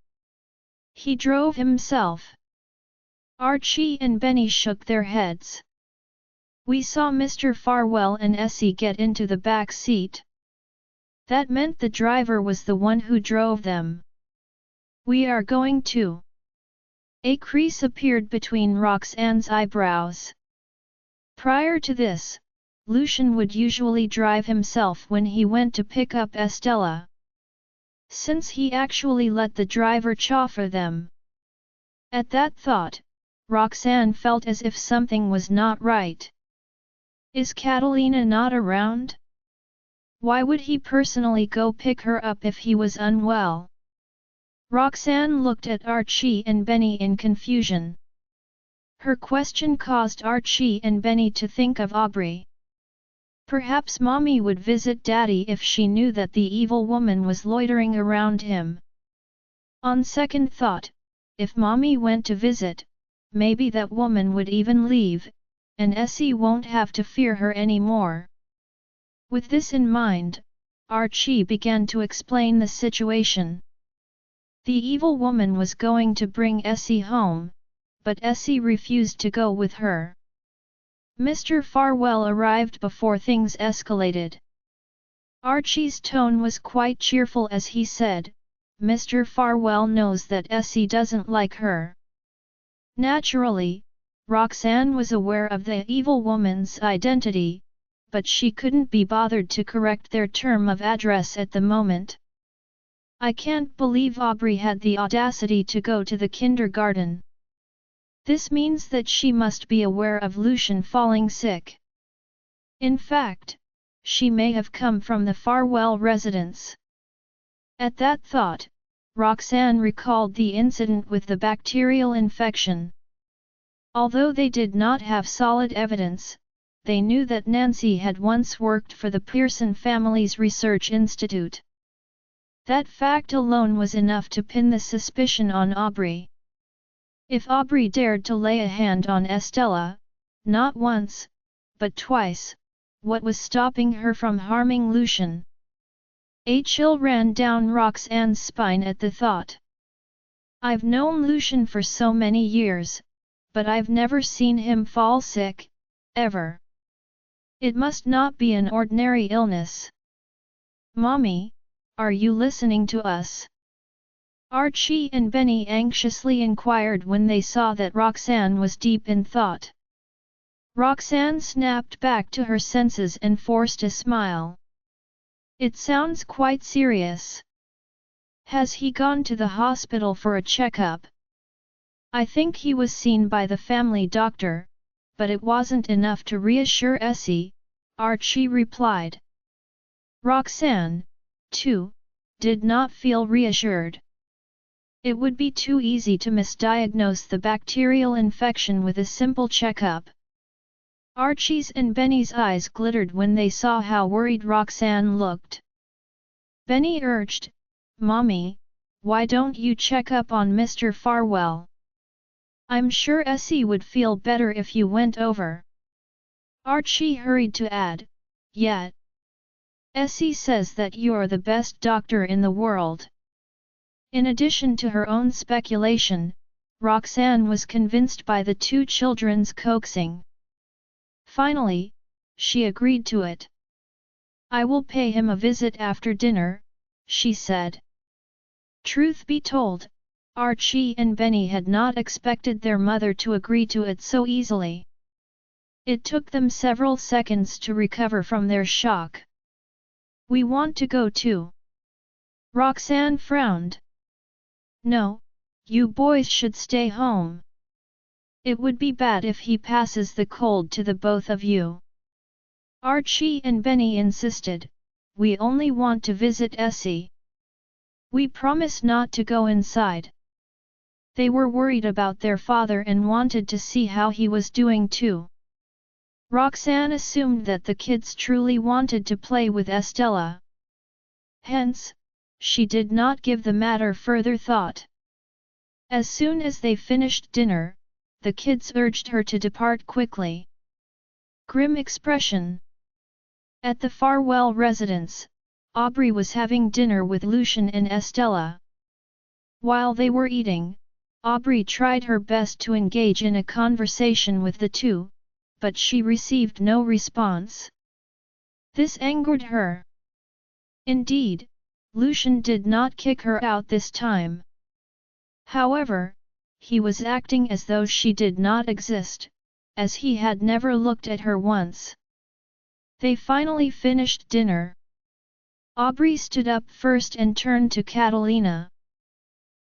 "He drove himself?" Archie and Benny shook their heads. "We saw Mr. Farwell and Essie get into the back seat. That meant the driver was the one who drove them." "We are going to." A crease appeared between Roxanne's eyebrows. Prior to this, Lucian would usually drive himself when he went to pick up Estella. Since he actually let the driver chauffeur them. At that thought, Roxanne felt as if something was not right. Is Catalina not around? Why would he personally go pick her up if he was unwell? Roxanne looked at Archie and Benny in confusion. Her question caused Archie and Benny to think of Aubrey. Perhaps Mommy would visit Daddy if she knew that the evil woman was loitering around him. On second thought, if Mommy went to visit, maybe that woman would even leave, and Essie won't have to fear her anymore. With this in mind, Archie began to explain the situation. The evil woman was going to bring Essie home, but Essie refused to go with her. Mr. Farwell arrived before things escalated. Archie's tone was quite cheerful as he said, "Mr. Farwell knows that Essie doesn't like her." Naturally, Roxanne was aware of the evil woman's identity, but she couldn't be bothered to correct their term of address at the moment. "I can't believe Aubrey had the audacity to go to the kindergarten. This means that she must be aware of Lucian falling sick. In fact, she may have come from the Farwell residence." At that thought, Roxanne recalled the incident with the bacterial infection. Although they did not have solid evidence, they knew that Nancy had once worked for the Pearson family's research institute. That fact alone was enough to pin the suspicion on Aubrey. If Aubrey dared to lay a hand on Estella, not once, but twice, what was stopping her from harming Lucian? A chill ran down Roxanne's spine at the thought. "I've known Lucian for so many years, but I've never seen him fall sick, ever. It must not be an ordinary illness." "Mommy, are you listening to us?" Archie and Benny anxiously inquired when they saw that Roxanne was deep in thought. Roxanne snapped back to her senses and forced a smile. "It sounds quite serious. Has he gone to the hospital for a checkup?" "I think he was seen by the family doctor, but it wasn't enough to reassure Essie," Archie replied. Roxanne, too, did not feel reassured. It would be too easy to misdiagnose the bacterial infection with a simple checkup. Archie's and Benny's eyes glittered when they saw how worried Roxanne looked. Benny urged, "Mommy, why don't you check up on Mr. Farwell? I'm sure Essie would feel better if you went over." Archie hurried to add, "Yet. Essie says that you're the best doctor in the world." In addition to her own speculation, Roxanne was convinced by the two children's coaxing. Finally, she agreed to it. "I will pay him a visit after dinner," she said. Truth be told, Archie and Benny had not expected their mother to agree to it so easily. It took them several seconds to recover from their shock. "We want to go too." Roxanne frowned. "No, you boys should stay home. It would be bad if he passes the cold to the both of you." Archie and Benny insisted, "We only want to visit Essie. We promise not to go inside." They were worried about their father and wanted to see how he was doing too. Roxanne assumed that the kids truly wanted to play with Estella. Hence, she did not give the matter further thought. As soon as they finished dinner, the kids urged her to depart quickly. Grim expression. At the Farwell residence, Aubrey was having dinner with Lucian and Estella. While they were eating, Aubrey tried her best to engage in a conversation with the two, but she received no response. This angered her. Indeed, Lucian did not kick her out this time. However, he was acting as though she did not exist, as he had never looked at her once. They finally finished dinner. Aubrey stood up first and turned to Catalina.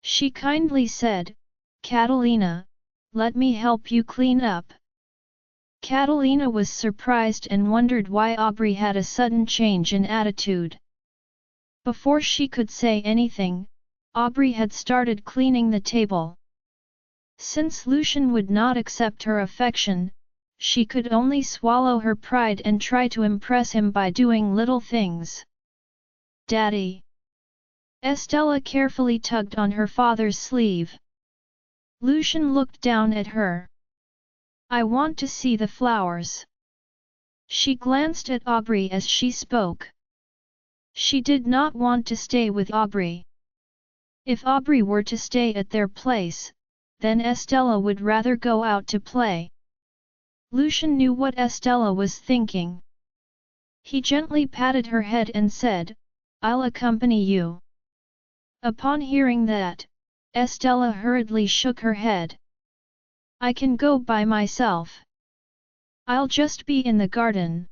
She kindly said, "Catalina, let me help you clean up." Catalina was surprised and wondered why Aubrey had a sudden change in attitude. Before she could say anything, Aubrey had started cleaning the table. Since Lucian would not accept her affection, she could only swallow her pride and try to impress him by doing little things. "Daddy." Estella carefully tugged on her father's sleeve. Lucian looked down at her. "I want to see the flowers." She glanced at Aubrey as she spoke. She did not want to stay with Aubrey. If Aubrey were to stay at their place, then Estella would rather go out to play. Lucian knew what Estella was thinking. He gently patted her head and said, "I'll accompany you." Upon hearing that, Estella hurriedly shook her head. "I can go by myself. I'll just be in the garden."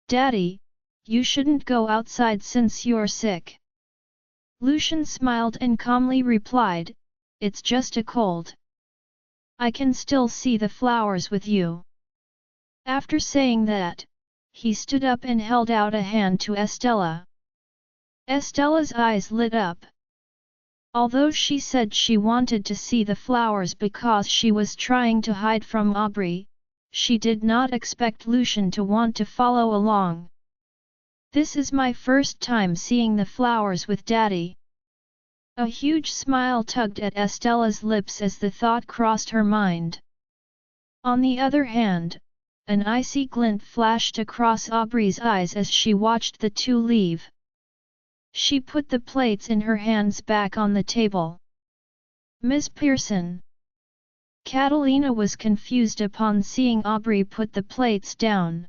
"Daddy, you shouldn't go outside since you're sick." Lucian smiled and calmly replied, "It's just a cold. I can still see the flowers with you." After saying that, he stood up and held out a hand to Estella. Estella's eyes lit up. Although she said she wanted to see the flowers because she was trying to hide from Aubrey, she did not expect Lucian to want to follow along. "This is my first time seeing the flowers with Daddy." A huge smile tugged at Estella's lips as the thought crossed her mind. On the other hand, an icy glint flashed across Aubrey's eyes as she watched the two leave. She put the plates in her hands back on the table. "Miss Pearson." Catalina was confused upon seeing Aubrey put the plates down.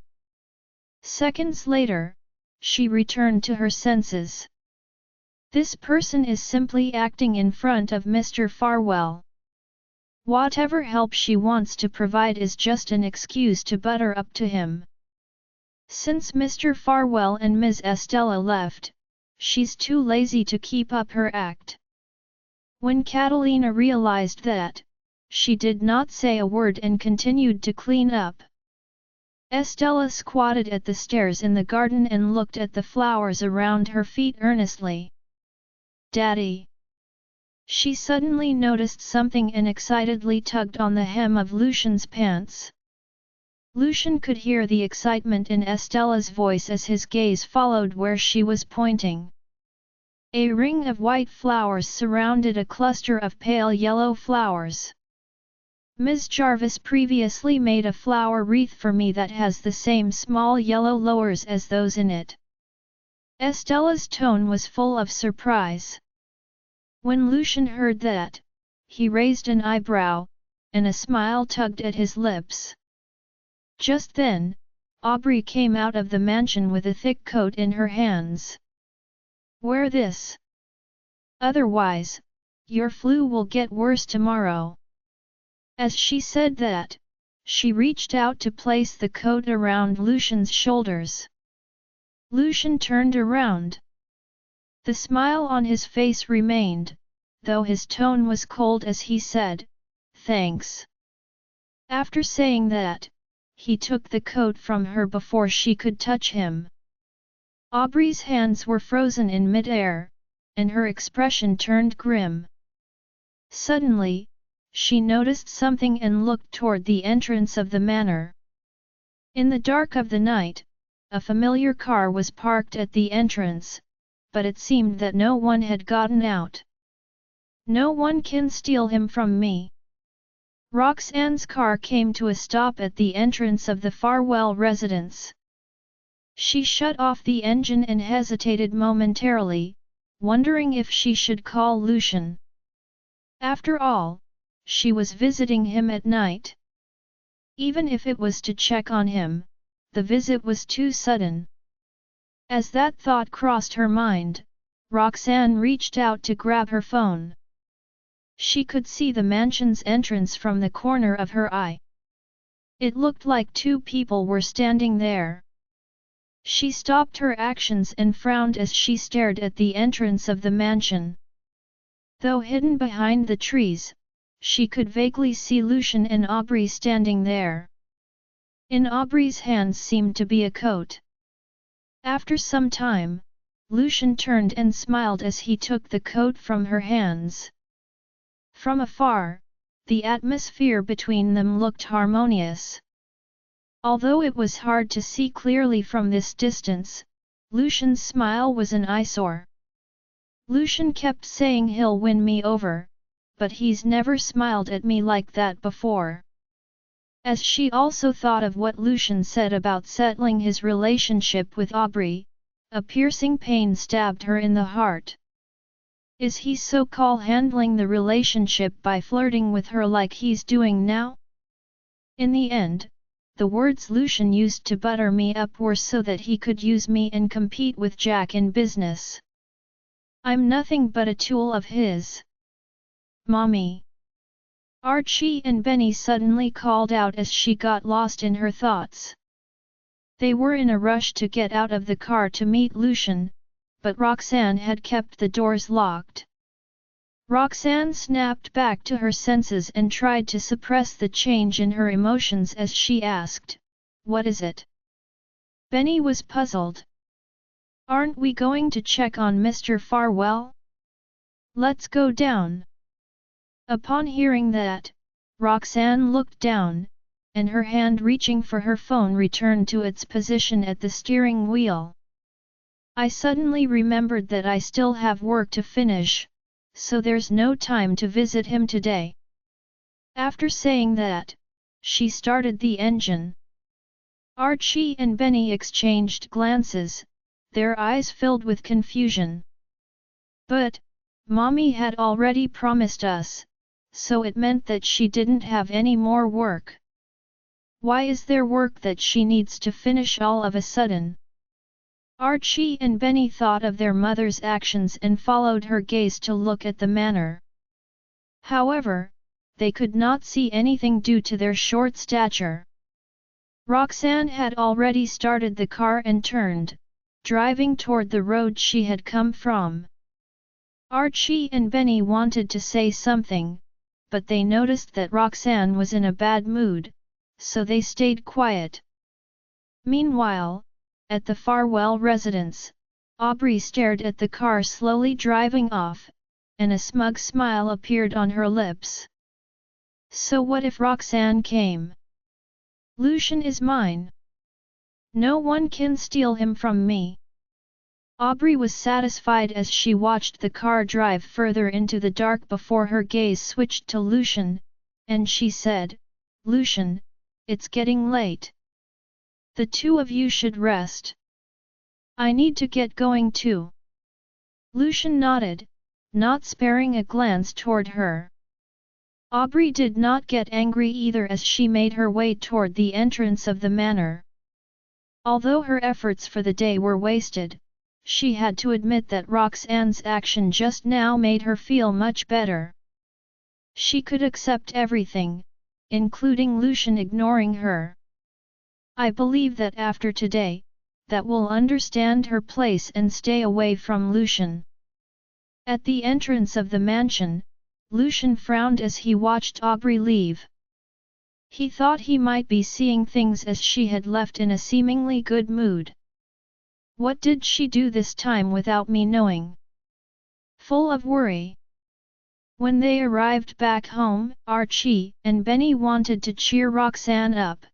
Seconds later, she returned to her senses. This person is simply acting in front of Mr. Farwell. Whatever help she wants to provide is just an excuse to butter up to him. Since Mr. Farwell and Ms. Estella left, she's too lazy to keep up her act. When Catalina realized that, she did not say a word and continued to clean up. Estella squatted at the stairs in the garden and looked at the flowers around her feet earnestly. "Daddy!" She suddenly noticed something and excitedly tugged on the hem of Lucian's pants. Lucian could hear the excitement in Estella's voice as his gaze followed where she was pointing. A ring of white flowers surrounded a cluster of pale yellow flowers. "Ms. Jarvis previously made a flower wreath for me that has the same small yellow lowers as those in it." Estella's tone was full of surprise. When Lucian heard that, he raised an eyebrow, and a smile tugged at his lips. Just then, Aubrey came out of the mansion with a thick coat in her hands. "Wear this. Otherwise, your flu will get worse tomorrow." As she said that, she reached out to place the coat around Lucian's shoulders. Lucian turned around. The smile on his face remained, though his tone was cold as he said, "Thanks." After saying that, he took the coat from her before she could touch him. Aubrey's hands were frozen in mid-air, and her expression turned grim. Suddenly, she noticed something and looked toward the entrance of the manor. In the dark of the night, a familiar car was parked at the entrance, but it seemed that no one had gotten out. "No one can steal him from me." Roxanne's car came to a stop at the entrance of the Farwell residence. She shut off the engine and hesitated momentarily, wondering if she should call Lucian. After all, she was visiting him at night. Even if it was to check on him, the visit was too sudden. As that thought crossed her mind, Roxanne reached out to grab her phone. She could see the mansion's entrance from the corner of her eye. It looked like two people were standing there. She stopped her actions and frowned as she stared at the entrance of the mansion. Though hidden behind the trees, she could vaguely see Lucian and Aubrey standing there. In Aubrey's hands seemed to be a coat. After some time, Lucian turned and smiled as he took the coat from her hands. From afar, the atmosphere between them looked harmonious. Although it was hard to see clearly from this distance, Lucian's smile was an eyesore. Lucian kept saying he'll win me over, but he's never smiled at me like that before. As she also thought of what Lucian said about settling his relationship with Aubrey, a piercing pain stabbed her in the heart. Is he so-called handling the relationship by flirting with her like he's doing now? In the end, the words Lucian used to butter me up were so that he could use me and compete with Jack in business. I'm nothing but a tool of his. Mommy! Archie and Benny suddenly called out as she got lost in her thoughts. They were in a rush to get out of the car to meet Lucian, but Roxanne had kept the doors locked. Roxanne snapped back to her senses and tried to suppress the change in her emotions as she asked, "What is it?" Benny was puzzled. "Aren't we going to check on Mr. Farwell? Let's go down." Upon hearing that, Roxanne looked down, and her hand reaching for her phone returned to its position at the steering wheel. "I suddenly remembered that I still have work to finish, so there's no time to visit him today." After saying that, she started the engine. Archie and Benny exchanged glances, their eyes filled with confusion. "But, Mommy had already promised us, so it meant that she didn't have any more work. Why is there work that she needs to finish all of a sudden?" Archie and Benny thought of their mother's actions and followed her gaze to look at the manor. However, they could not see anything due to their short stature. Roxanne had already started the car and turned, driving toward the road she had come from. Archie and Benny wanted to say something, but they noticed that Roxanne was in a bad mood, so they stayed quiet. Meanwhile, at the Farwell residence, Aubrey stared at the car slowly driving off, and a smug smile appeared on her lips. So what if Roxanne came? "Lucian is mine. No one can steal him from me." Aubrey was satisfied as she watched the car drive further into the dark before her gaze switched to Lucian, and she said, "Lucian, it's getting late. The two of you should rest. I need to get going too." Lucian nodded, not sparing a glance toward her. Aubrey did not get angry either as she made her way toward the entrance of the manor. Although her efforts for the day were wasted, she had to admit that Roxanne's action just now made her feel much better. She could accept everything, including Lucian ignoring her. "I believe that after today, that will understand her place and stay away from Lucian." At the entrance of the mansion, Lucian frowned as he watched Aubrey leave. He thought he might be seeing things as she had left in a seemingly good mood. "What did she do this time without me knowing?" Full of worry. When they arrived back home, Archie and Benny wanted to cheer Roxanne up,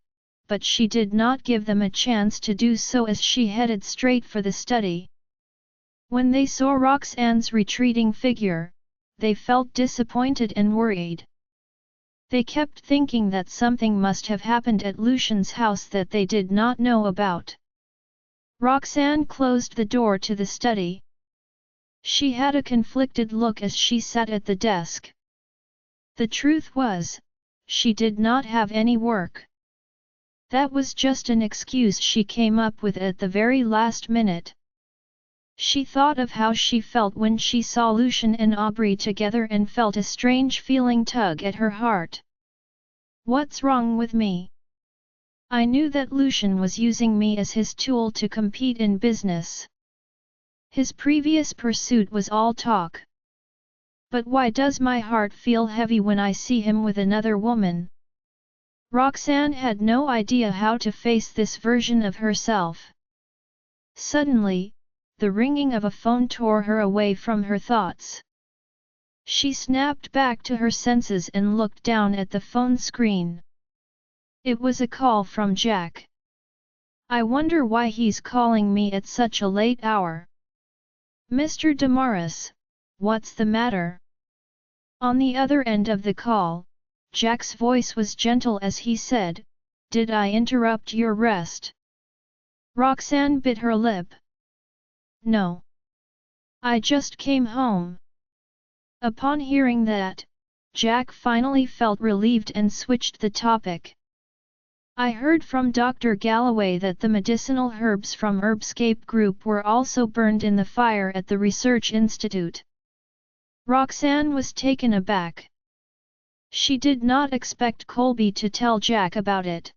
but she did not give them a chance to do so as she headed straight for the study. When they saw Roxanne's retreating figure, they felt disappointed and worried. They kept thinking that something must have happened at Lucian's house that they did not know about. Roxanne closed the door to the study. She had a conflicted look as she sat at the desk. The truth was, she did not have any work. That was just an excuse she came up with at the very last minute. She thought of how she felt when she saw Lucian and Aubrey together and felt a strange feeling tug at her heart. "What's wrong with me? I knew that Lucian was using me as his tool to compete in business. His previous pursuit was all talk. But why does my heart feel heavy when I see him with another woman?" Roxanne had no idea how to face this version of herself. Suddenly, the ringing of a phone tore her away from her thoughts. She snapped back to her senses and looked down at the phone screen. It was a call from Jack. "I wonder why he's calling me at such a late hour." "Mr. Damaris, what's the matter?" On the other end of the call, Jack's voice was gentle as he said, "Did I interrupt your rest?" Roxanne bit her lip. "No. I just came home." Upon hearing that, Jack finally felt relieved and switched the topic. I heard from Dr. Galloway that the medicinal herbs from Herbscape Group were also burned in the fire at the Research Institute. Roxanne was taken aback. She did not expect Colby to tell Jack about it.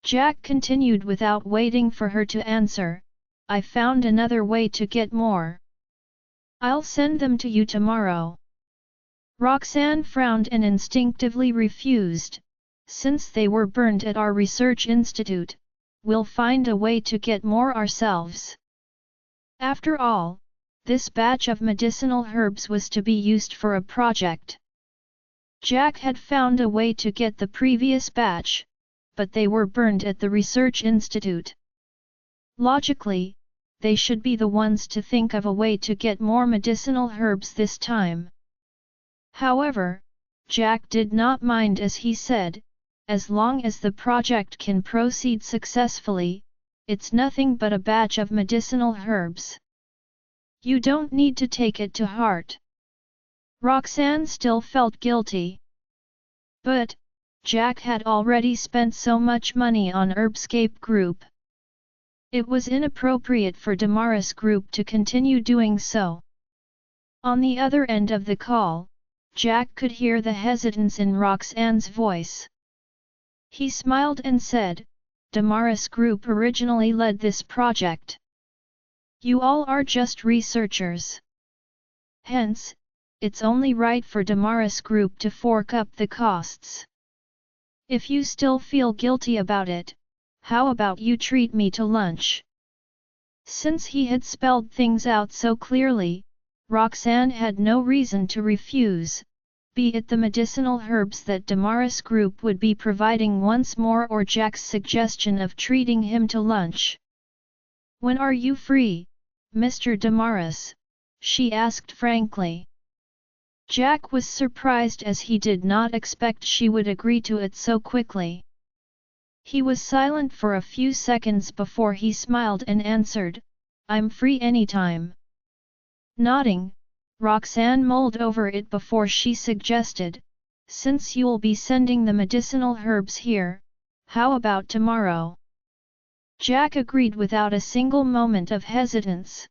Jack continued without waiting for her to answer, I found another way to get more. I'll send them to you tomorrow. Roxanne frowned and instinctively refused. Since they were burned at our research institute, we'll find a way to get more ourselves. After all, this batch of medicinal herbs was to be used for a project. Jack had found a way to get the previous batch, but they were burned at the research institute. Logically, they should be the ones to think of a way to get more medicinal herbs this time. However, Jack did not mind as he said, as long as the project can proceed successfully, it's nothing but a batch of medicinal herbs. You don't need to take it to heart. Roxanne still felt guilty. But, Jack had already spent so much money on Herbscape Group. It was inappropriate for Damaris Group to continue doing so. On the other end of the call, Jack could hear the hesitance in Roxanne's voice. He smiled and said, Damaris Group originally led this project. You all are just researchers. Hence, it's only right for Damaris Group to fork up the costs. If you still feel guilty about it, how about you treat me to lunch? Since he had spelled things out so clearly, Roxanne had no reason to refuse, be it the medicinal herbs that Damaris Group would be providing once more or Jack's suggestion of treating him to lunch. When are you free, Mr. Damaris? She asked frankly. Jack was surprised as he did not expect she would agree to it so quickly. He was silent for a few seconds before he smiled and answered, I'm free anytime. Nodding, Roxanne mulled over it before she suggested, since you'll be sending the medicinal herbs here, how about tomorrow? Jack agreed without a single moment of hesitance.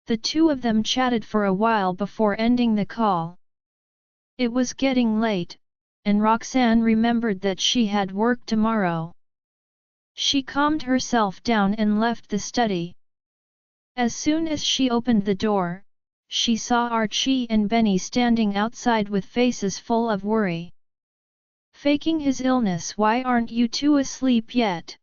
The two of them chatted for a while before ending the call. It was getting late, and Roxanne remembered that she had work tomorrow. She calmed herself down and left the study. As soon as she opened the door, she saw Archie and Benny standing outside with faces full of worry. Faking his illness, why aren't you two asleep yet?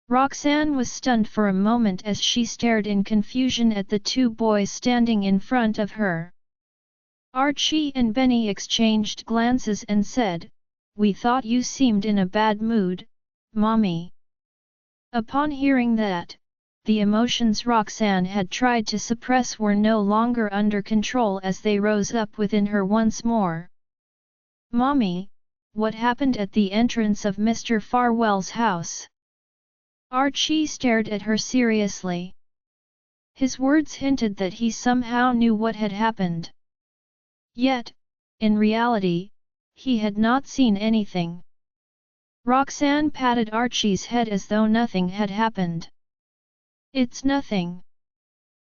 Roxanne was stunned for a moment as she stared in confusion at the two boys standing in front of her. Archie and Benny exchanged glances and said, We thought you seemed in a bad mood, Mommy. Upon hearing that, the emotions Roxanne had tried to suppress were no longer under control as they rose up within her once more. Mommy, what happened at the entrance of Mr. Farwell's house? Archie stared at her seriously. His words hinted that he somehow knew what had happened. Yet, in reality, he had not seen anything. Roxanne patted Archie's head as though nothing had happened. It's nothing.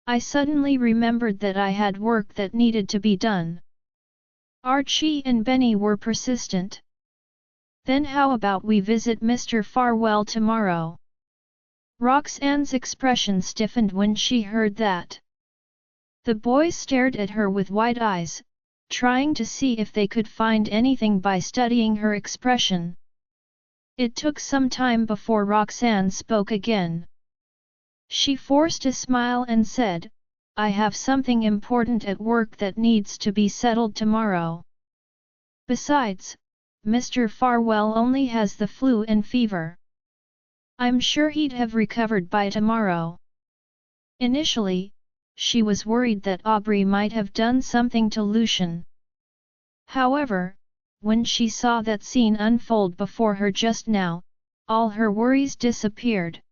I suddenly remembered that I had work that needed to be done. Archie and Benny were persistent. Then how about we visit Mr. Farwell tomorrow? Roxanne's expression stiffened when she heard that. The boys stared at her with wide eyes, trying to see if they could find anything by studying her expression. It took some time before Roxanne spoke again. She forced a smile and said, I have something important at work that needs to be settled tomorrow. Besides, Mr. Farwell only has the flu and fever. I'm sure he'd have recovered by tomorrow. Initially, she was worried that Aubrey might have done something to Lucian. However, when she saw that scene unfold before her just now, all her worries disappeared.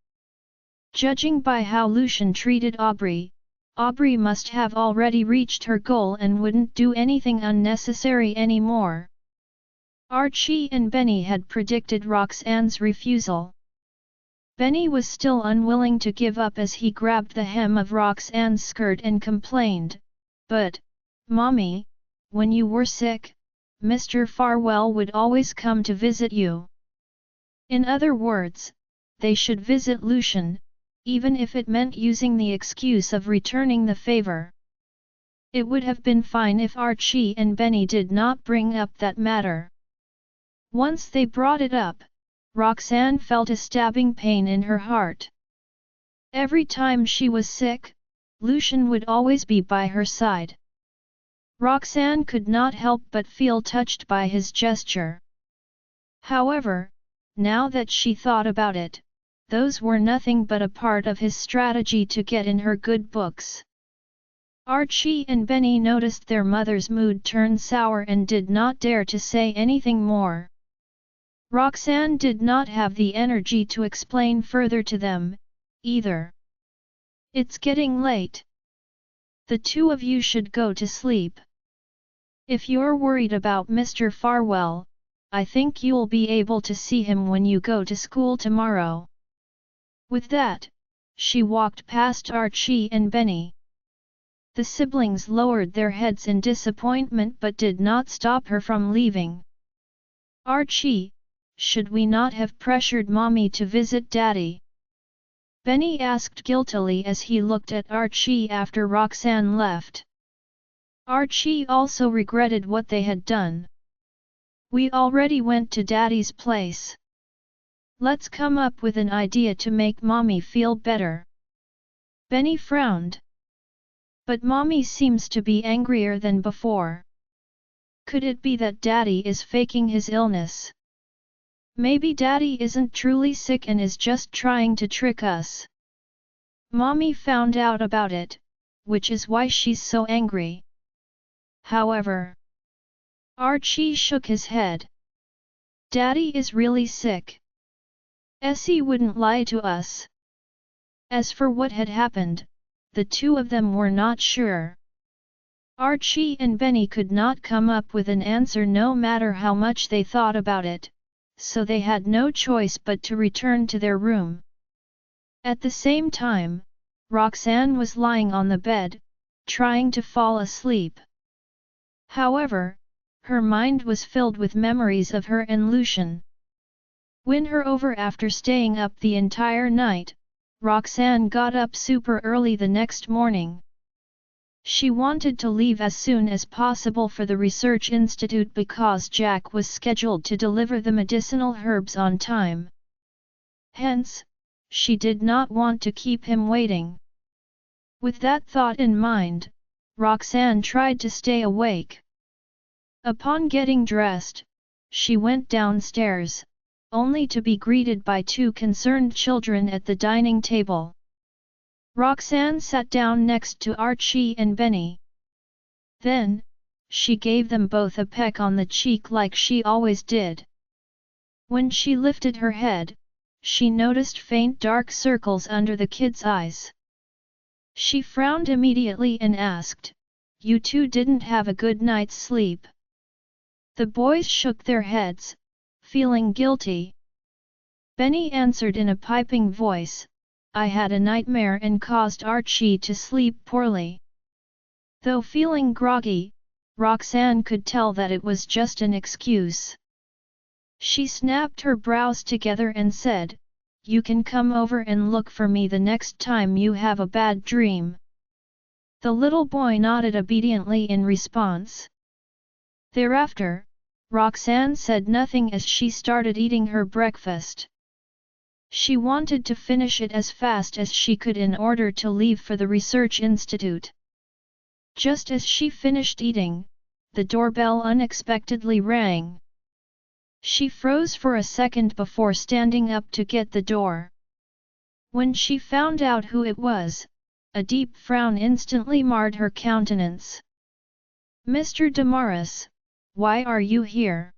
Judging by how Lucian treated Aubrey, Aubrey must have already reached her goal and wouldn't do anything unnecessary anymore. Archie and Benny had predicted Roxanne's refusal. Benny was still unwilling to give up as he grabbed the hem of Roxanne's skirt and complained, "But, Mommy, when you were sick, Mr. Farwell would always come to visit you." In other words, they should visit Lucian, even if it meant using the excuse of returning the favor. It would have been fine if Archie and Benny did not bring up that matter. Once they brought it up, Roxanne felt a stabbing pain in her heart. Every time she was sick, Lucian would always be by her side. Roxanne could not help but feel touched by his gesture. However, now that she thought about it, those were nothing but a part of his strategy to get in her good books. Archie and Benny noticed their mother's mood turn sour and did not dare to say anything more. Roxanne did not have the energy to explain further to them, either. "It's getting late. The two of you should go to sleep. If you're worried about Mr. Farwell, I think you'll be able to see him when you go to school tomorrow." With that, she walked past Archie and Benny. The siblings lowered their heads in disappointment but did not stop her from leaving. "Archie, should we not have pressured Mommy to visit Daddy?" Benny asked guiltily as he looked at Archie after Roxanne left. Archie also regretted what they had done. "We already went to Daddy's place. Let's come up with an idea to make Mommy feel better." Benny frowned. "But Mommy seems to be angrier than before. Could it be that Daddy is faking his illness? Maybe Daddy isn't truly sick and is just trying to trick us. Mommy found out about it, which is why she's so angry." However, Archie shook his head. "Daddy is really sick. Essie wouldn't lie to us." As for what had happened, the two of them were not sure. Archie and Benny could not come up with an answer no matter how much they thought about it, so they had no choice but to return to their room. At the same time, Roxanne was lying on the bed, trying to fall asleep. However, her mind was filled with memories of her and Lucian. Win her over after staying up the entire night, Roxanne got up super early the next morning. She wanted to leave as soon as possible for the research institute because Jack was scheduled to deliver the medicinal herbs on time. Hence, she did not want to keep him waiting. With that thought in mind, Roxanne tried to stay awake. Upon getting dressed, she went downstairs, only to be greeted by two concerned children at the dining table. Roxanne sat down next to Archie and Benny. Then, she gave them both a peck on the cheek like she always did. When she lifted her head, she noticed faint dark circles under the kids' eyes. She frowned immediately and asked, "You two didn't have a good night's sleep?" The boys shook their heads, feeling guilty. Benny answered in a piping voice, "I had a nightmare and caused Archie to sleep poorly." Though feeling groggy, Roxanne could tell that it was just an excuse. She snapped her brows together and said, "You can come over and look for me the next time you have a bad dream." The little boy nodded obediently in response. Thereafter, Roxanne said nothing as she started eating her breakfast. She wanted to finish it as fast as she could in order to leave for the research institute. Just as she finished eating, the doorbell unexpectedly rang. She froze for a second before standing up to get the door. When she found out who it was, a deep frown instantly marred her countenance. "Mr. Damaris, why are you here?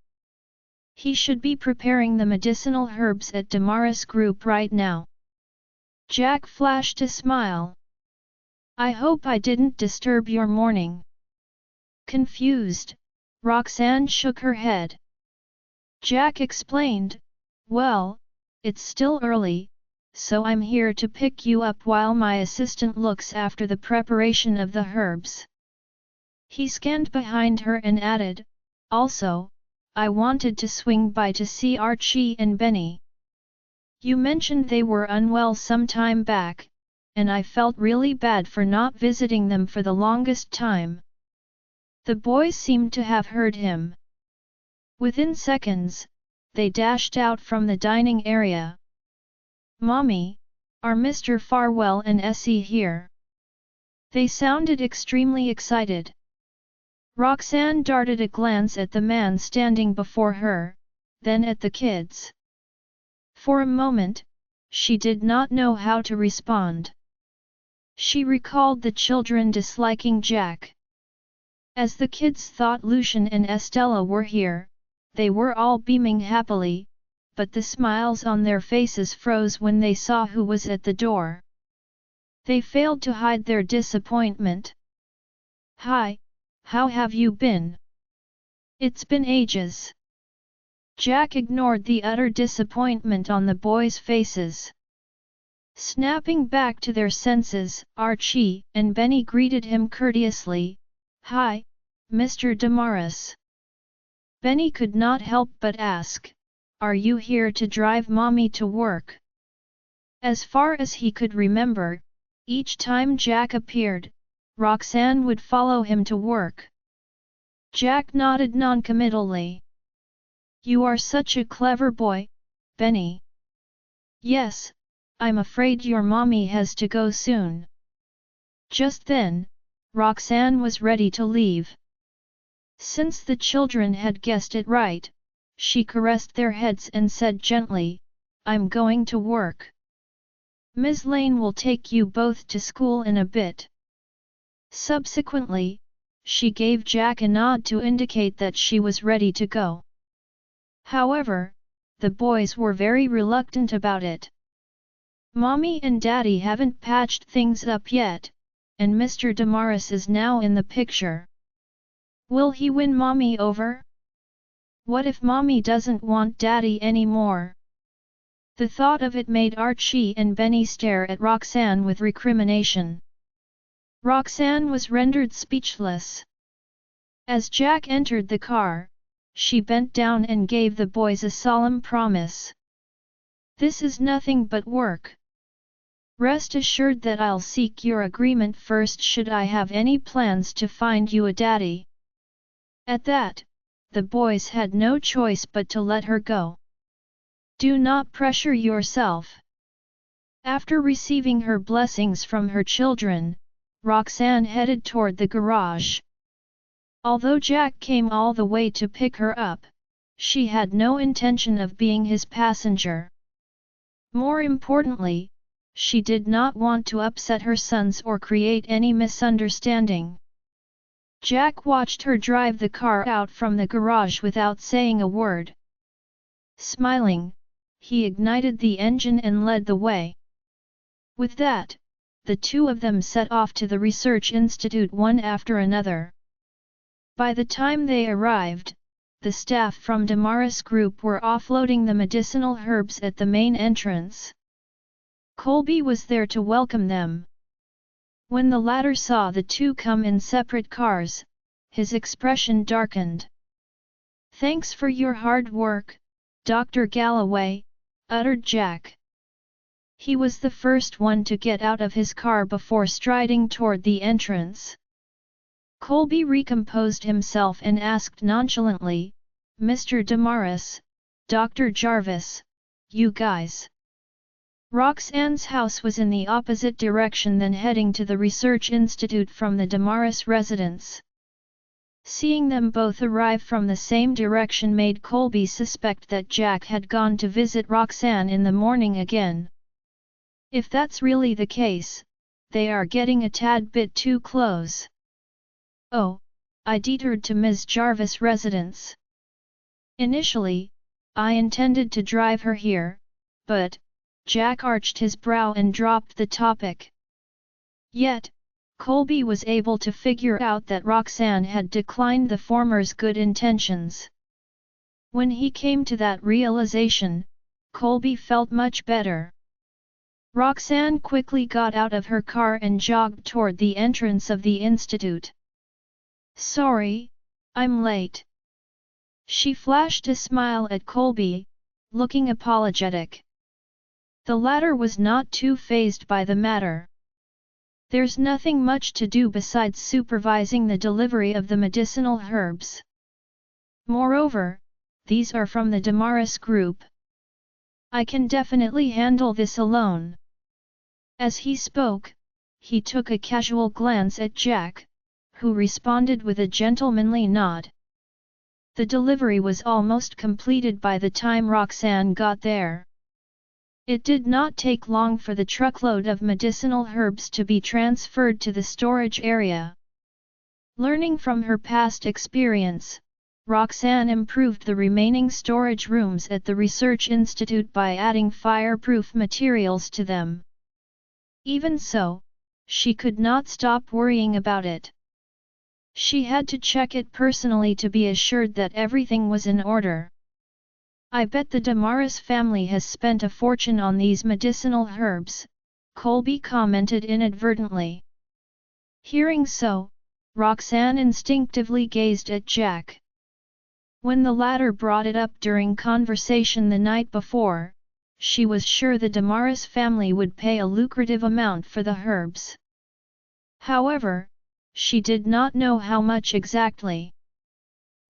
He should be preparing the medicinal herbs at Damaris Group right now." Jack flashed a smile. "I hope I didn't disturb your morning." Confused, Roxanne shook her head. Jack explained, "Well, it's still early, so I'm here to pick you up while my assistant looks after the preparation of the herbs." He scanned behind her and added, "Also, I wanted to swing by to see Archie and Benny. You mentioned they were unwell some time back, and I felt really bad for not visiting them for the longest time." The boys seemed to have heard him. Within seconds, they dashed out from the dining area. "Mommy, are Mr. Farwell and Essie here?" They sounded extremely excited. Roxanne darted a glance at the man standing before her, then at the kids. For a moment, she did not know how to respond. She recalled the children disliking Jack. As the kids thought Lucian and Estella were here, they were all beaming happily, but the smiles on their faces froze when they saw who was at the door. They failed to hide their disappointment. "Hi, how have you been? It's been ages." Jack ignored the utter disappointment on the boys' faces. Snapping back to their senses, Archie and Benny greeted him courteously. "Hi, Mr. Damaris." Benny could not help but ask, "Are you here to drive Mommy to work?" As far as he could remember, each time Jack appeared, Roxanne would follow him to work. Jack nodded noncommittally. "You are such a clever boy, Benny." "Yes, I'm afraid your mommy has to go soon." Just then, Roxanne was ready to leave. Since the children had guessed it right, she caressed their heads and said gently, "I'm going to work. Ms. Lane will take you both to school in a bit." Subsequently, she gave Jack a nod to indicate that she was ready to go. However, the boys were very reluctant about it. "Mommy and Daddy haven't patched things up yet, and Mr. Damaris is now in the picture. Will he win Mommy over? What if Mommy doesn't want Daddy anymore?" The thought of it made Archie and Benny stare at Roxanne with recrimination. Roxanne was rendered speechless. As Jack entered the car, she bent down and gave the boys a solemn promise. "This is nothing but work. Rest assured that I'll seek your agreement first should I have any plans to find you a daddy." At that, the boys had no choice but to let her go. "Do not pressure yourself." After receiving her blessings from her children, Roxanne headed toward the garage. Although Jack came all the way to pick her up, she had no intention of being his passenger. More importantly, she did not want to upset her sons or create any misunderstanding. Jack watched her drive the car out from the garage without saying a word. Smiling, he ignited the engine and led the way. With that, the two of them set off to the research institute one after another. By the time they arrived, the staff from Damaris Group were offloading the medicinal herbs at the main entrance. Colby was there to welcome them. When the latter saw the two come in separate cars, his expression darkened. "Thanks for your hard work, Dr. Galloway," uttered Jack. He was the first one to get out of his car before striding toward the entrance. Colby recomposed himself and asked nonchalantly, "Mr. Damaris, Dr. Jarvis, you guys?" Roxanne's house was in the opposite direction than heading to the research institute from the Damaris residence. Seeing them both arrive from the same direction made Colby suspect that Jack had gone to visit Roxanne in the morning again. If that's really the case, they are getting a tad bit too close. "Oh, I detoured to Ms. Jarvis' residence. Initially, I intended to drive her here, but..." Jack arched his brow and dropped the topic. Yet, Colby was able to figure out that Roxanne had declined the former's good intentions. When he came to that realization, Colby felt much better. Roxanne quickly got out of her car and jogged toward the entrance of the institute. "Sorry, I'm late." She flashed a smile at Colby, looking apologetic. The latter was not too fazed by the matter. "There's nothing much to do besides supervising the delivery of the medicinal herbs. Moreover, these are from the Damaris group. I can definitely handle this alone." As he spoke, he took a casual glance at Jack, who responded with a gentlemanly nod. The delivery was almost completed by the time Roxanne got there. It did not take long for the truckload of medicinal herbs to be transferred to the storage area. Learning from her past experience, Roxanne improved the remaining storage rooms at the Research Institute by adding fireproof materials to them. Even so, she could not stop worrying about it. She had to check it personally to be assured that everything was in order. "I bet the Damaris family has spent a fortune on these medicinal herbs," Colby commented inadvertently. Hearing so, Roxanne instinctively gazed at Jack. When the latter brought it up during conversation the night before, she was sure the Damaris family would pay a lucrative amount for the herbs. However, she did not know how much exactly.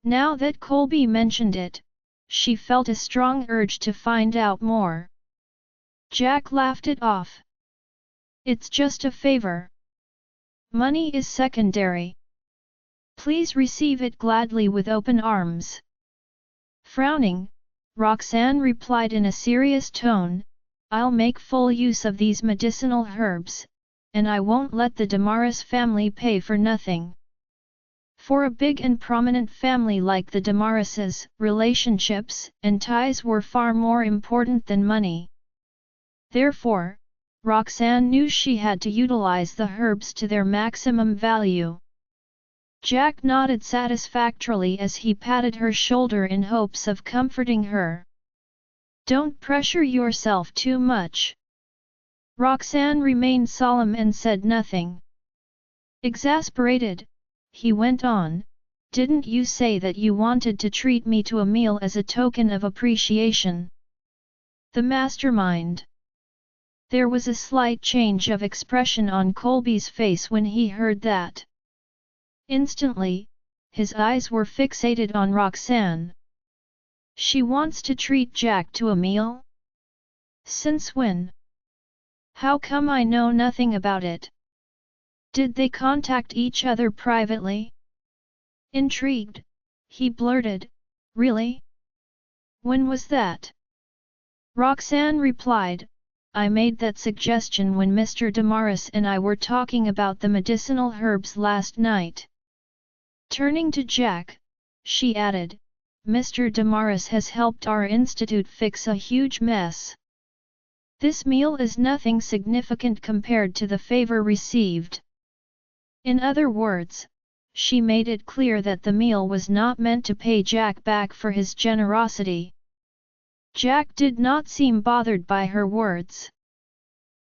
Now that Colby mentioned it, she felt a strong urge to find out more. Jack laughed it off. "It's just a favor. Money is secondary. Please receive it gladly with open arms." Frowning, Roxanne replied in a serious tone, "I'll make full use of these medicinal herbs, and I won't let the Damaris family pay for nothing." For a big and prominent family like the Damarises, relationships and ties were far more important than money. Therefore, Roxanne knew she had to utilize the herbs to their maximum value. Jack nodded satisfactorily as he patted her shoulder in hopes of comforting her. "Don't pressure yourself too much." Roxanne remained solemn and said nothing. Exasperated, he went on, "Didn't you say that you wanted to treat me to a meal as a token of appreciation?" The mastermind. There was a slight change of expression on Colby's face when he heard that. Instantly, his eyes were fixated on Roxanne. "She wants to treat Jack to a meal? Since when? How come I know nothing about it? Did they contact each other privately?" Intrigued, he blurted, "Really? When was that?" Roxanne replied, "I made that suggestion when Mr. Damaris and I were talking about the medicinal herbs last night." Turning to Jack, she added, "Mr. Damaris has helped our institute fix a huge mess. This meal is nothing significant compared to the favor received." In other words, she made it clear that the meal was not meant to pay Jack back for his generosity. Jack did not seem bothered by her words.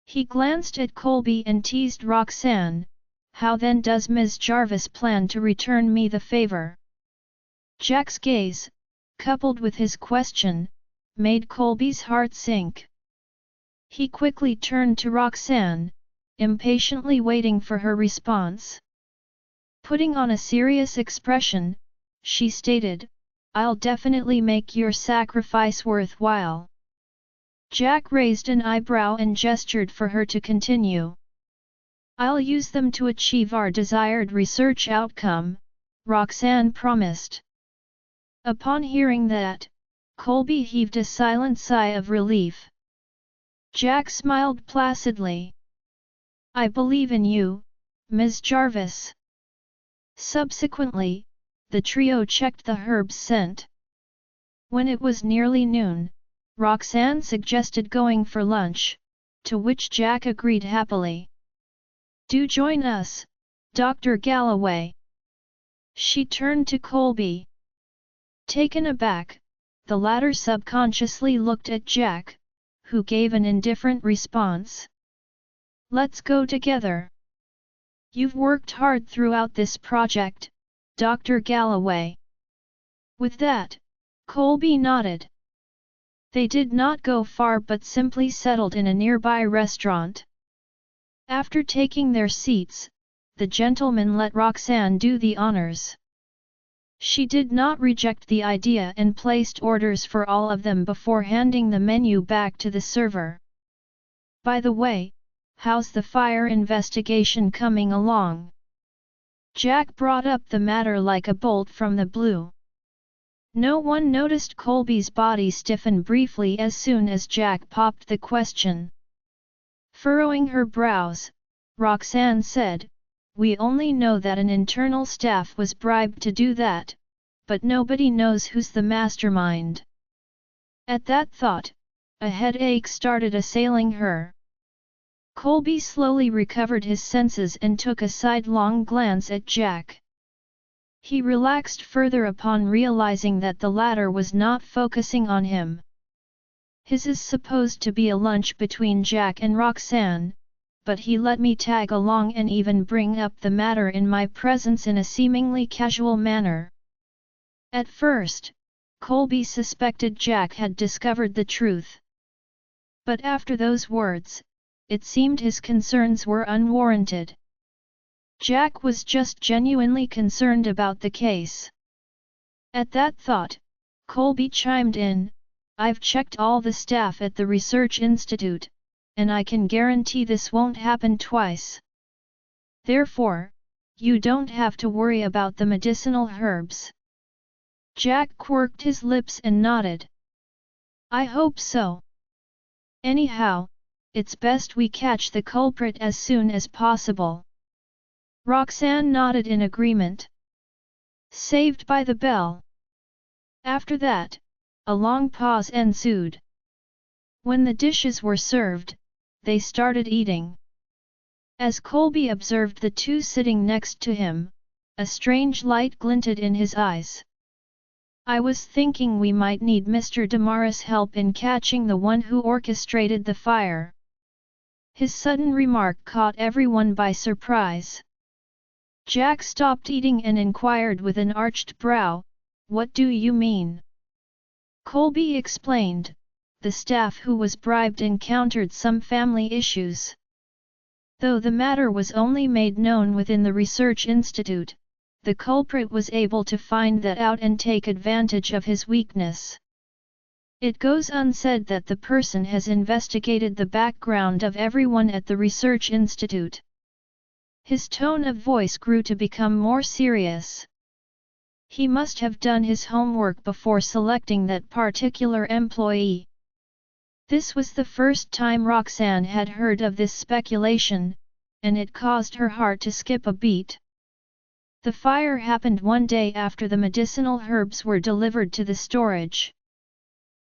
He glanced at Colby and teased Roxanne, "How then does Ms. Jarvis plan to return me the favor?" Jack's gaze, coupled with his question, made Colby's heart sink. He quickly turned to Roxanne, impatiently waiting for her response. Putting on a serious expression, she stated, "I'll definitely make your sacrifice worthwhile." Jack raised an eyebrow and gestured for her to continue. "I'll use them to achieve our desired research outcome," Roxanne promised. Upon hearing that, Colby heaved a silent sigh of relief. Jack smiled placidly. "I believe in you, Ms. Jarvis." Subsequently, the trio checked the herbs scent. When it was nearly noon, Roxanne suggested going for lunch, to which Jack agreed happily. "Do join us, Dr. Galloway." She turned to Colby. Taken aback, the latter subconsciously looked at Jack, who gave an indifferent response. Let's go together. You've worked hard throughout this project, Dr. Galloway. With that, Colby nodded. They did not go far but simply settled in a nearby restaurant. After taking their seats, the gentleman let Roxanne do the honors. She did not reject the idea and placed orders for all of them before handing the menu back to the server. By the way, how's the fire investigation coming along? Jack brought up the matter like a bolt from the blue. No one noticed Colby's body stiffen briefly as soon as Jack popped the question. Furrowing her brows, Roxanne said, "We only know that an internal staff was bribed to do that, but nobody knows who's the mastermind." At that thought, a headache started assailing her. Colby slowly recovered his senses and took a sidelong glance at Jack. He relaxed further upon realizing that the latter was not focusing on him. His is supposed to be a lunch between Jack and Roxanne, but he let me tag along and even bring up the matter in my presence in a seemingly casual manner. At first, Colby suspected Jack had discovered the truth. But after those words, it seemed his concerns were unwarranted. Jack was just genuinely concerned about the case. At that thought, Colby chimed in, "I've checked all the staff at the Research Institute, and I can guarantee this won't happen twice. Therefore, you don't have to worry about the medicinal herbs." Jack quirked his lips and nodded. "I hope so. Anyhow, it's best we catch the culprit as soon as possible." Roxanne nodded in agreement. Saved by the bell. After that, a long pause ensued. When the dishes were served, they started eating. As Colby observed the two sitting next to him, a strange light glinted in his eyes. "I was thinking we might need Mr. Damaris' help in catching the one who orchestrated the fire." His sudden remark caught everyone by surprise. Jack stopped eating and inquired with an arched brow, "What do you mean?" Colby explained, "The staff who was bribed encountered some family issues. Though the matter was only made known within the Research Institute, the culprit was able to find that out and take advantage of his weakness. It goes unsaid that the person has investigated the background of everyone at the Research Institute." His tone of voice grew to become more serious. He must have done his homework before selecting that particular employee. This was the first time Roxanne had heard of this speculation, and it caused her heart to skip a beat. The fire happened one day after the medicinal herbs were delivered to the storage.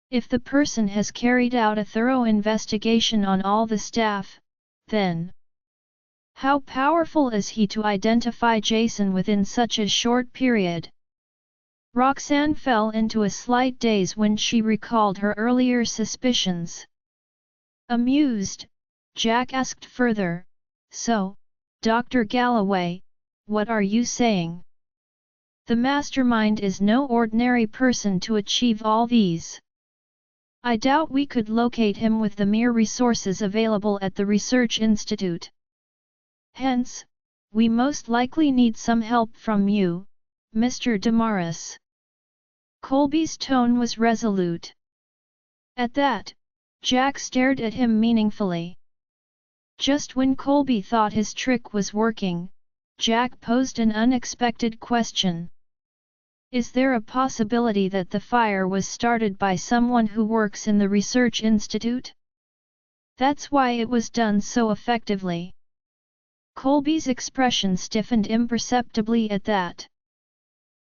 If the person has carried out a thorough investigation on all the staff, then how powerful is he to identify Jason within such a short period? Roxanne fell into a slight daze when she recalled her earlier suspicions. Amused, Jack asked further, "So, Dr. Galloway, what are you saying? The mastermind is no ordinary person to achieve all these. I doubt we could locate him with the mere resources available at the Research Institute. Hence, we most likely need some help from you, Mr. Damaris." Colby's tone was resolute. At that, Jack stared at him meaningfully. Just when Colby thought his trick was working, Jack posed an unexpected question. "Is there a possibility that the fire was started by someone who works in the Research Institute? That's why it was done so effectively." Colby's expression stiffened imperceptibly at that.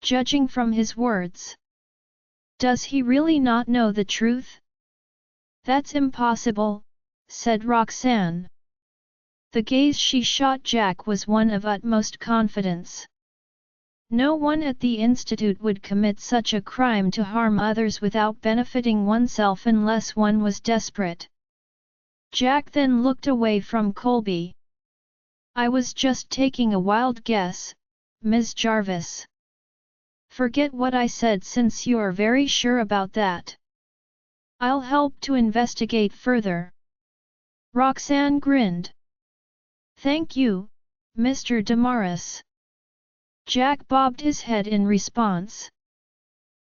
Judging from his words, does he really not know the truth? "That's impossible," said Roxanne. The gaze she shot Jack was one of utmost confidence. No one at the institute would commit such a crime to harm others without benefiting oneself unless one was desperate. Jack then looked away from Colby. I was just taking a wild guess, Ms. Jarvis. Forget what I said since you're very sure about that. I'll help to investigate further. Roxanne grinned. Thank you, Mr. Damaris. Jack bobbed his head in response.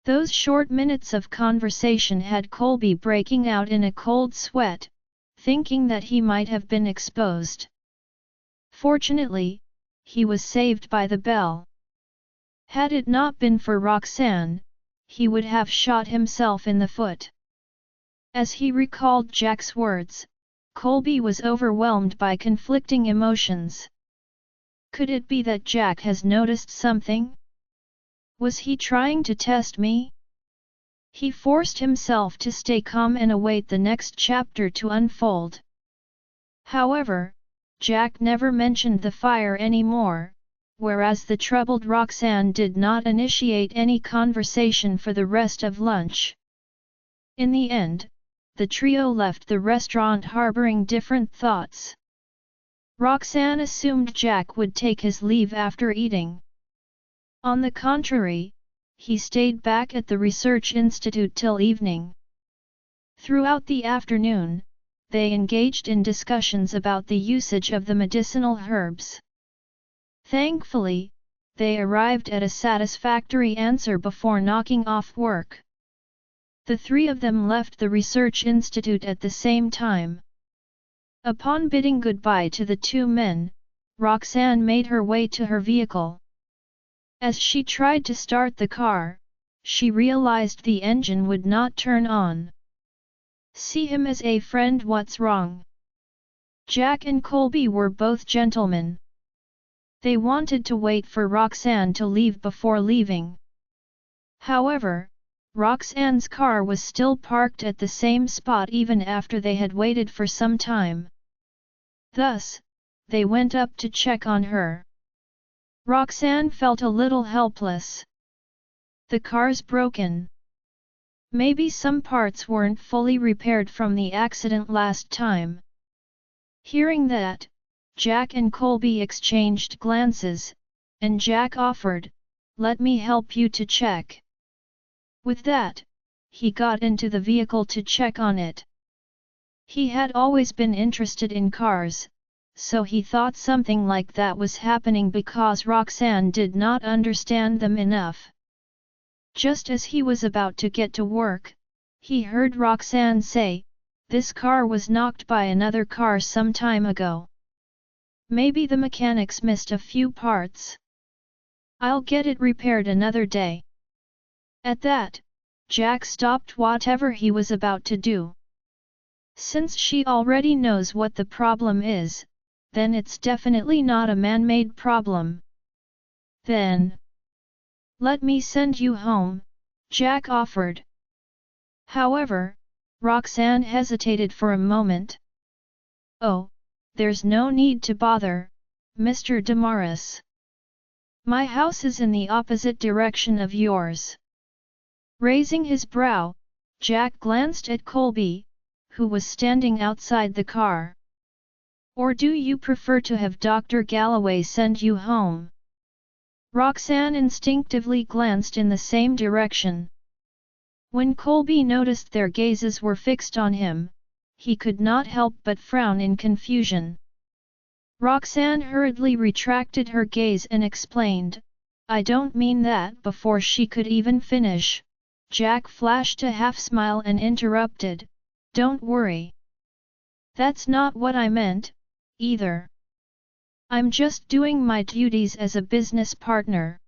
Those short minutes of conversation had Colby breaking out in a cold sweat, thinking that he might have been exposed. Fortunately, he was saved by the bell. Had it not been for Roxanne, he would have shot himself in the foot. As he recalled Jack's words, Colby was overwhelmed by conflicting emotions. Could it be that Jack has noticed something? Was he trying to test me? He forced himself to stay calm and await the next chapter to unfold. However, Jack never mentioned the fire anymore, whereas the troubled Roxanne did not initiate any conversation for the rest of lunch. In the end, the trio left the restaurant harboring different thoughts. Roxanne assumed Jack would take his leave after eating. On the contrary, he stayed back at the research institute till evening. Throughout the afternoon, they engaged in discussions about the usage of the medicinal herbs. Thankfully, they arrived at a satisfactory answer before knocking off work. The three of them left the research institute at the same time. Upon bidding goodbye to the two men, Roxanne made her way to her vehicle. As she tried to start the car, she realized the engine would not turn on. See him as a friend, what's wrong? Jack and Colby were both gentlemen. They wanted to wait for Roxanne to leave before leaving. However, Roxanne's car was still parked at the same spot even after they had waited for some time. Thus, they went up to check on her. Roxanne felt a little helpless. The car's broken. Maybe some parts weren't fully repaired from the accident last time. Hearing that, Jack and Colby exchanged glances, and Jack offered, "Let me help you to check." With that, he got into the vehicle to check on it. He had always been interested in cars, so he thought something like that was happening because Roxanne did not understand them enough. Just as he was about to get to work, he heard Roxanne say, "This car was knocked by another car some time ago. Maybe the mechanics missed a few parts. I'll get it repaired another day." At that, Jack stopped whatever he was about to do. Since she already knows what the problem is, then it's definitely not a man-made problem. Then, "Let me send you home," Jack offered. However, Roxanne hesitated for a moment. "Oh, there's no need to bother, Mr. Damaris. My house is in the opposite direction of yours." Raising his brow, Jack glanced at Colby, who was standing outside the car. "Or do you prefer to have Dr. Galloway send you home?" Roxanne instinctively glanced in the same direction. When Colby noticed their gazes were fixed on him, he could not help but frown in confusion. Roxanne hurriedly retracted her gaze and explained, "I don't mean that." Before she could even finish, Jack flashed a half-smile and interrupted, "Don't worry. That's not what I meant, either. I'm just doing my duties as a business partner."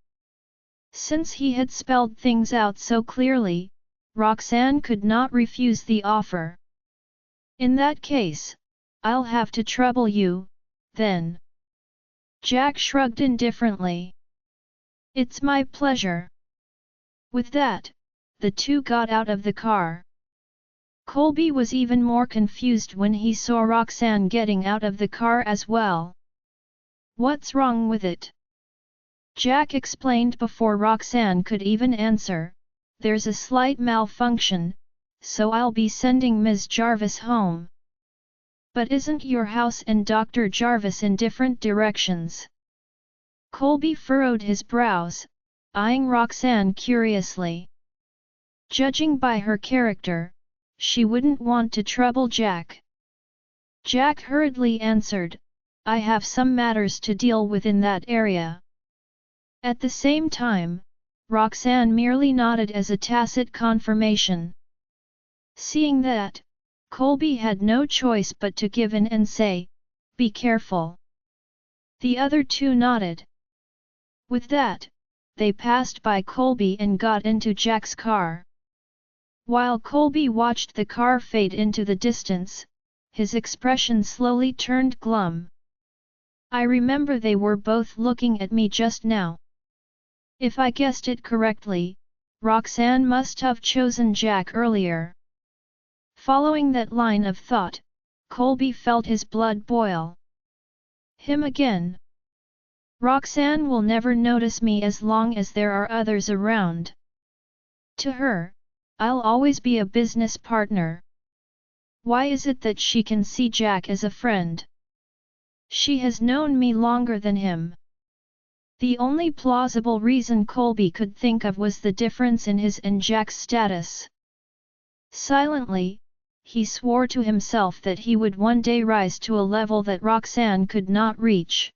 Since he had spelled things out so clearly, Roxanne could not refuse the offer. "In that case, I'll have to trouble you, then." Jack shrugged indifferently. "It's my pleasure." With that, the two got out of the car. Colby was even more confused when he saw Roxanne getting out of the car as well. "What's wrong with it?" Jack explained before Roxanne could even answer, "There's a slight malfunction, so I'll be sending Ms. Jarvis home." "But isn't your house and Dr. Jarvis in different directions?" Colby furrowed his brows, eyeing Roxanne curiously. Judging by her character, she wouldn't want to trouble Jack. Jack hurriedly answered, "I have some matters to deal with in that area." At the same time, Roxanne merely nodded as a tacit confirmation. Seeing that, Colby had no choice but to give in and say, "Be careful." The other two nodded. With that, they passed by Colby and got into Jack's car. While Colby watched the car fade into the distance, his expression slowly turned glum. "I remember they were both looking at me just now. If I guessed it correctly, Roxanne must have chosen Jack earlier." Following that line of thought, Colby felt his blood boil. Him again. Roxanne will never notice me as long as there are others around. To her, I'll always be a business partner. Why is it that she can see Jack as a friend? She has known me longer than him. The only plausible reason Colby could think of was the difference in his and Jack's status. Silently, he swore to himself that he would one day rise to a level that Roxanne could not reach.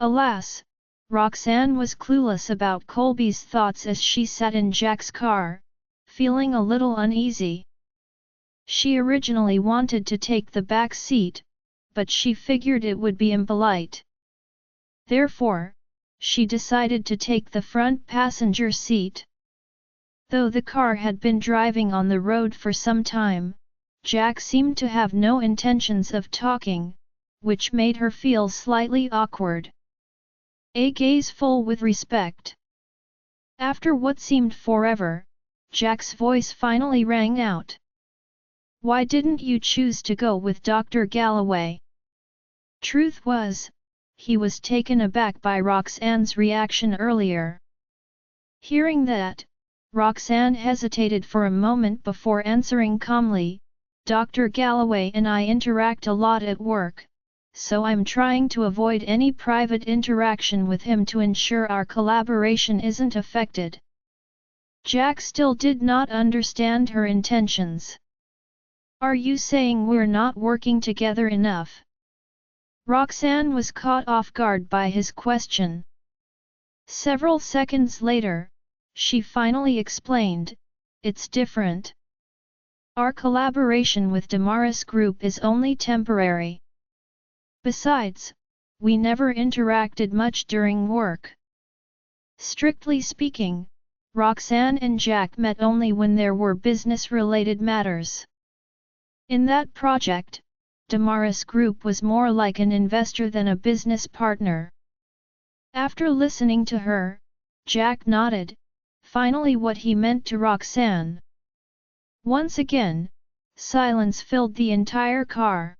Alas, Roxanne was clueless about Colby's thoughts as she sat in Jack's car, feeling a little uneasy. She originally wanted to take the back seat, but she figured it would be impolite. Therefore, she decided to take the front passenger seat. Though the car had been driving on the road for some time, Jack seemed to have no intentions of talking, which made her feel slightly awkward. A gaze full with respect. After what seemed forever, Jack's voice finally rang out. "Why didn't you choose to go with Dr. Galloway?" Truth was, he was taken aback by Roxanne's reaction earlier. Hearing that, Roxanne hesitated for a moment before answering calmly, "Dr. Galloway and I interact a lot at work, so I'm trying to avoid any private interaction with him to ensure our collaboration isn't affected." Jack still did not understand her intentions. "Are you saying we're not working together enough?" Roxanne was caught off guard by his question. Several seconds later, she finally explained, "It's different. Our collaboration with Damaris Group is only temporary. Besides, we never interacted much during work." Strictly speaking, Roxanne and Jack met only when there were business-related matters. In that project, Damaris Group was more like an investor than a business partner. After listening to her, Jack nodded, finally what he meant to Roxanne. Once again, silence filled the entire car.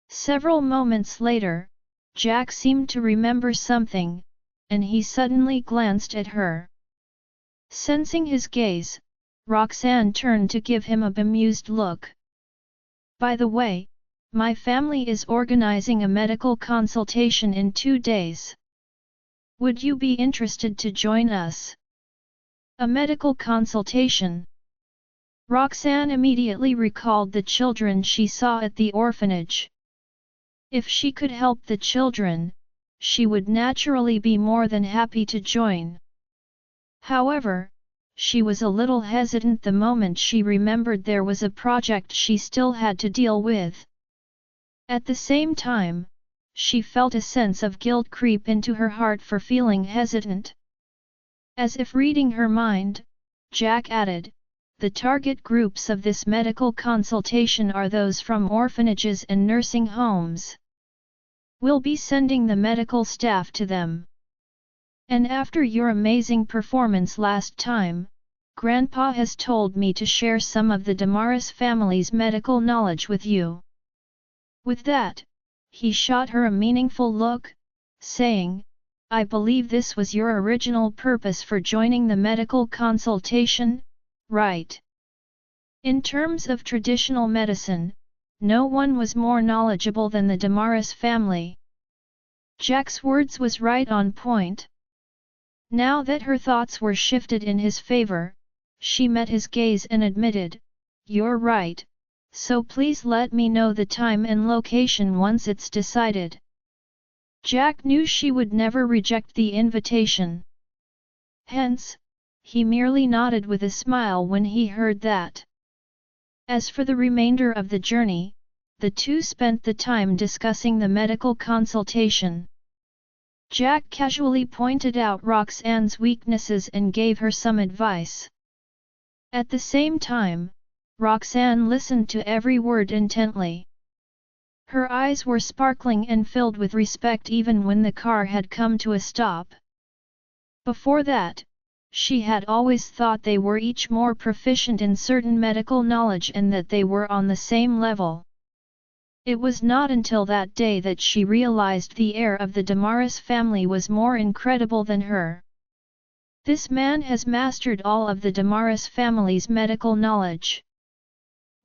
Several moments later, Jack seemed to remember something, and he suddenly glanced at her. Sensing his gaze, Roxanne turned to give him a bemused look. "By the way, my family is organizing a medical consultation in 2 days. Would you be interested to join us?" A medical consultation. Roxanne immediately recalled the children she saw at the orphanage. If she could help the children, she would naturally be more than happy to join. However, she was a little hesitant the moment she remembered there was a project she still had to deal with. At the same time, she felt a sense of guilt creep into her heart for feeling hesitant. As if reading her mind, Jack added, "The target groups of this medical consultation are those from orphanages and nursing homes. We'll be sending the medical staff to them. And after your amazing performance last time, Grandpa has told me to share some of the Damaris family's medical knowledge with you." With that, he shot her a meaningful look, saying, I believe this was your original purpose for joining the medical consultation, right? In terms of traditional medicine, no one was more knowledgeable than the Damaris family. Jack's words was right on point. Now that her thoughts were shifted in his favor, she met his gaze and admitted, "You're right, so please let me know the time and location once it's decided." Jack knew she would never reject the invitation. Hence, he merely nodded with a smile when he heard that. As for the remainder of the journey, the two spent the time discussing the medical consultation. Jack casually pointed out Roxanne's weaknesses and gave her some advice. At the same time, Roxanne listened to every word intently. Her eyes were sparkling and filled with respect even when the car had come to a stop. Before that, she had always thought they were each more proficient in certain medical knowledge and that they were on the same level. It was not until that day that she realized the heir of the Damaris family was more incredible than her. This man has mastered all of the Damaris family's medical knowledge.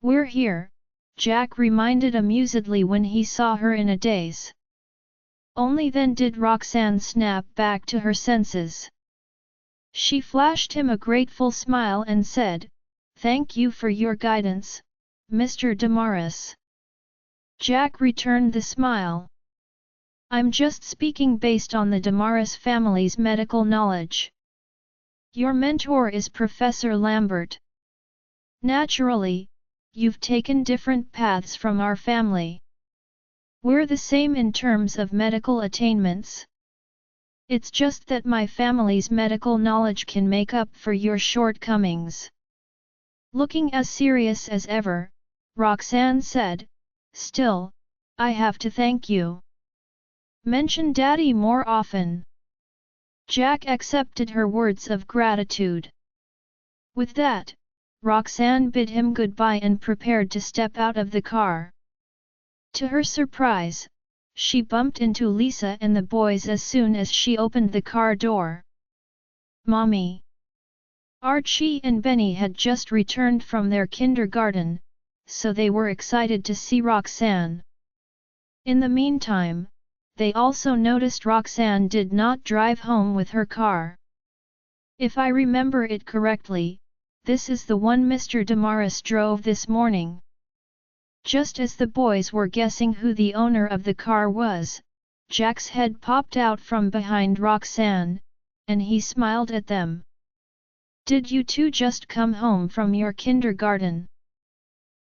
"We're here," Jack reminded amusedly when he saw her in a daze. Only then did Roxanne snap back to her senses. She flashed him a grateful smile and said, "Thank you for your guidance, Mr. Damaris." Jack returned the smile. "I'm just speaking based on the Damaris family's medical knowledge. Your mentor is Professor Lambert. Naturally, you've taken different paths from our family. We're the same in terms of medical attainments. It's just that my family's medical knowledge can make up for your shortcomings." Looking as serious as ever, Roxanne said, "Still, I have to thank you. Mention Daddy more often." Jack accepted her words of gratitude. With that, Roxanne bid him goodbye and prepared to step out of the car. To her surprise, she bumped into Lisa and the boys as soon as she opened the car door. "Mommy!" Archie and Benny had just returned from their kindergarten, so they were excited to see Roxanne. In the meantime, they also noticed Roxanne did not drive home with her car. "If I remember it correctly, this is the one Mr. Damaris drove this morning." Just as the boys were guessing who the owner of the car was, Jack's head popped out from behind Roxanne, and he smiled at them. "Did you two just come home from your kindergarten?"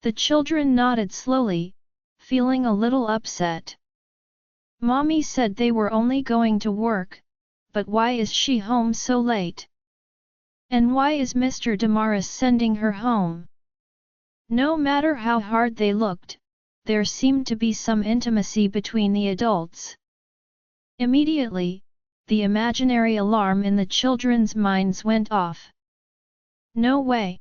The children nodded slowly, feeling a little upset. "Mommy said they were only going to work, but why is she home so late? And why is Mr. Damaris sending her home?" No matter how hard they looked, there seemed to be some intimacy between the adults. Immediately, the imaginary alarm in the children's minds went off. "No way!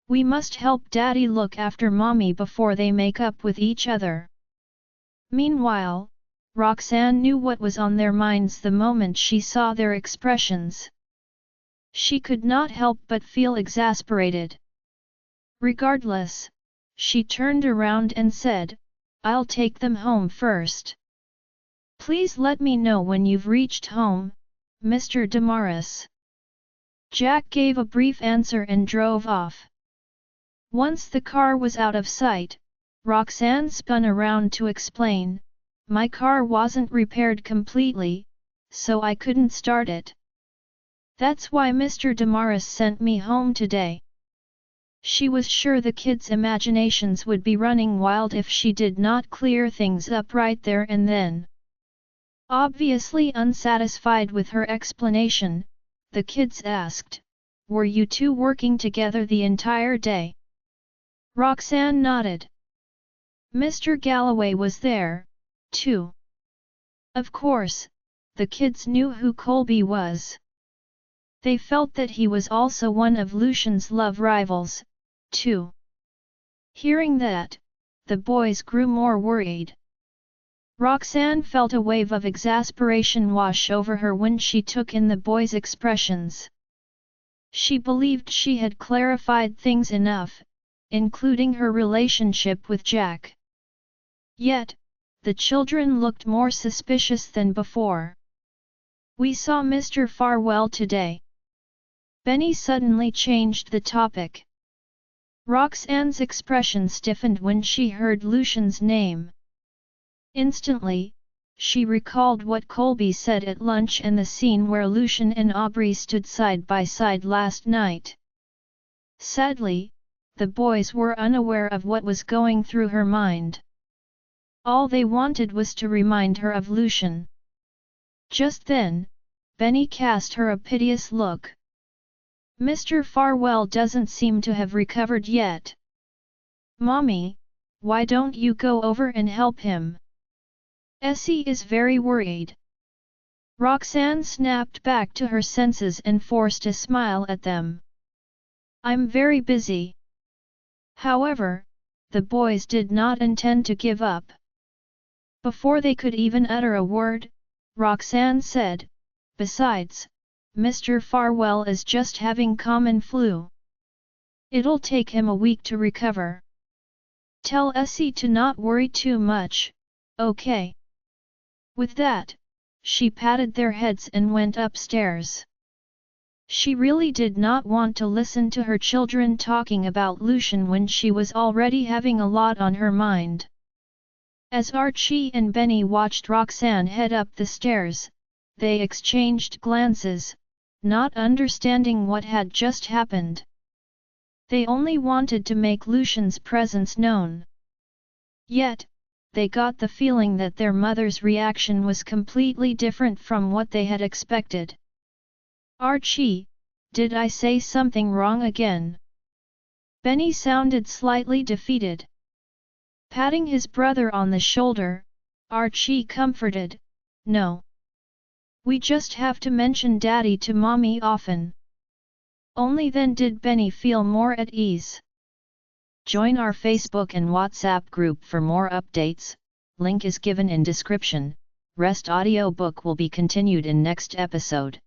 We must help Daddy look after Mommy before they make up with each other." Meanwhile, Roxanne knew what was on their minds the moment she saw their expressions. She could not help but feel exasperated. Regardless, she turned around and said, "I'll take them home first. Please let me know when you've reached home, Mr. Damaris." Jack gave a brief answer and drove off. Once the car was out of sight, Roxanne spun around to explain, "My car wasn't repaired completely, so I couldn't start it. That's why Mr. Damaris sent me home today." She was sure the kids' imaginations would be running wild if she did not clear things up right there and then. Obviously unsatisfied with her explanation, the kids asked, "Were you two working together the entire day?" Roxanne nodded. "Mr. Galloway was there, too." Of course, the kids knew who Colby was. They felt that he was also one of Lucian's love rivals, too. Hearing that, the boys grew more worried. Roxanne felt a wave of exasperation wash over her when she took in the boy's expressions. She believed she had clarified things enough, including her relationship with Jack. Yet, the children looked more suspicious than before. "We saw Mr. Farwell today." Benny suddenly changed the topic. Roxanne's expression stiffened when she heard Lucian's name. Instantly, she recalled what Colby said at lunch and the scene where Lucian and Aubrey stood side by side last night. Sadly, the boys were unaware of what was going through her mind. All they wanted was to remind her of Lucian. Just then, Benny cast her a piteous look. "Mr. Farwell doesn't seem to have recovered yet. Mommy, why don't you go over and help him? Essie is very worried." Roxanne snapped back to her senses and forced a smile at them. "I'm very busy." However, the boys did not intend to give up. Before they could even utter a word, Roxanne said, "Besides, Mr. Farwell is just having common flu. It'll take him a week to recover. Tell Essie to not worry too much, okay?" With that, she patted their heads and went upstairs. She really did not want to listen to her children talking about Lucian when she was already having a lot on her mind. As Archie and Benny watched Roxanne head up the stairs, they exchanged glances, not understanding what had just happened. They only wanted to make Lucian's presence known. Yet, they got the feeling that their mother's reaction was completely different from what they had expected. "Archie, did I say something wrong again?" Benny sounded slightly defeated. Patting his brother on the shoulder, Archie comforted, "No. We just have to mention Daddy to Mommy often." Only then did Benny feel more at ease. Join our Facebook and WhatsApp group for more updates, link is given in description. Rest audiobook will be continued in next episode.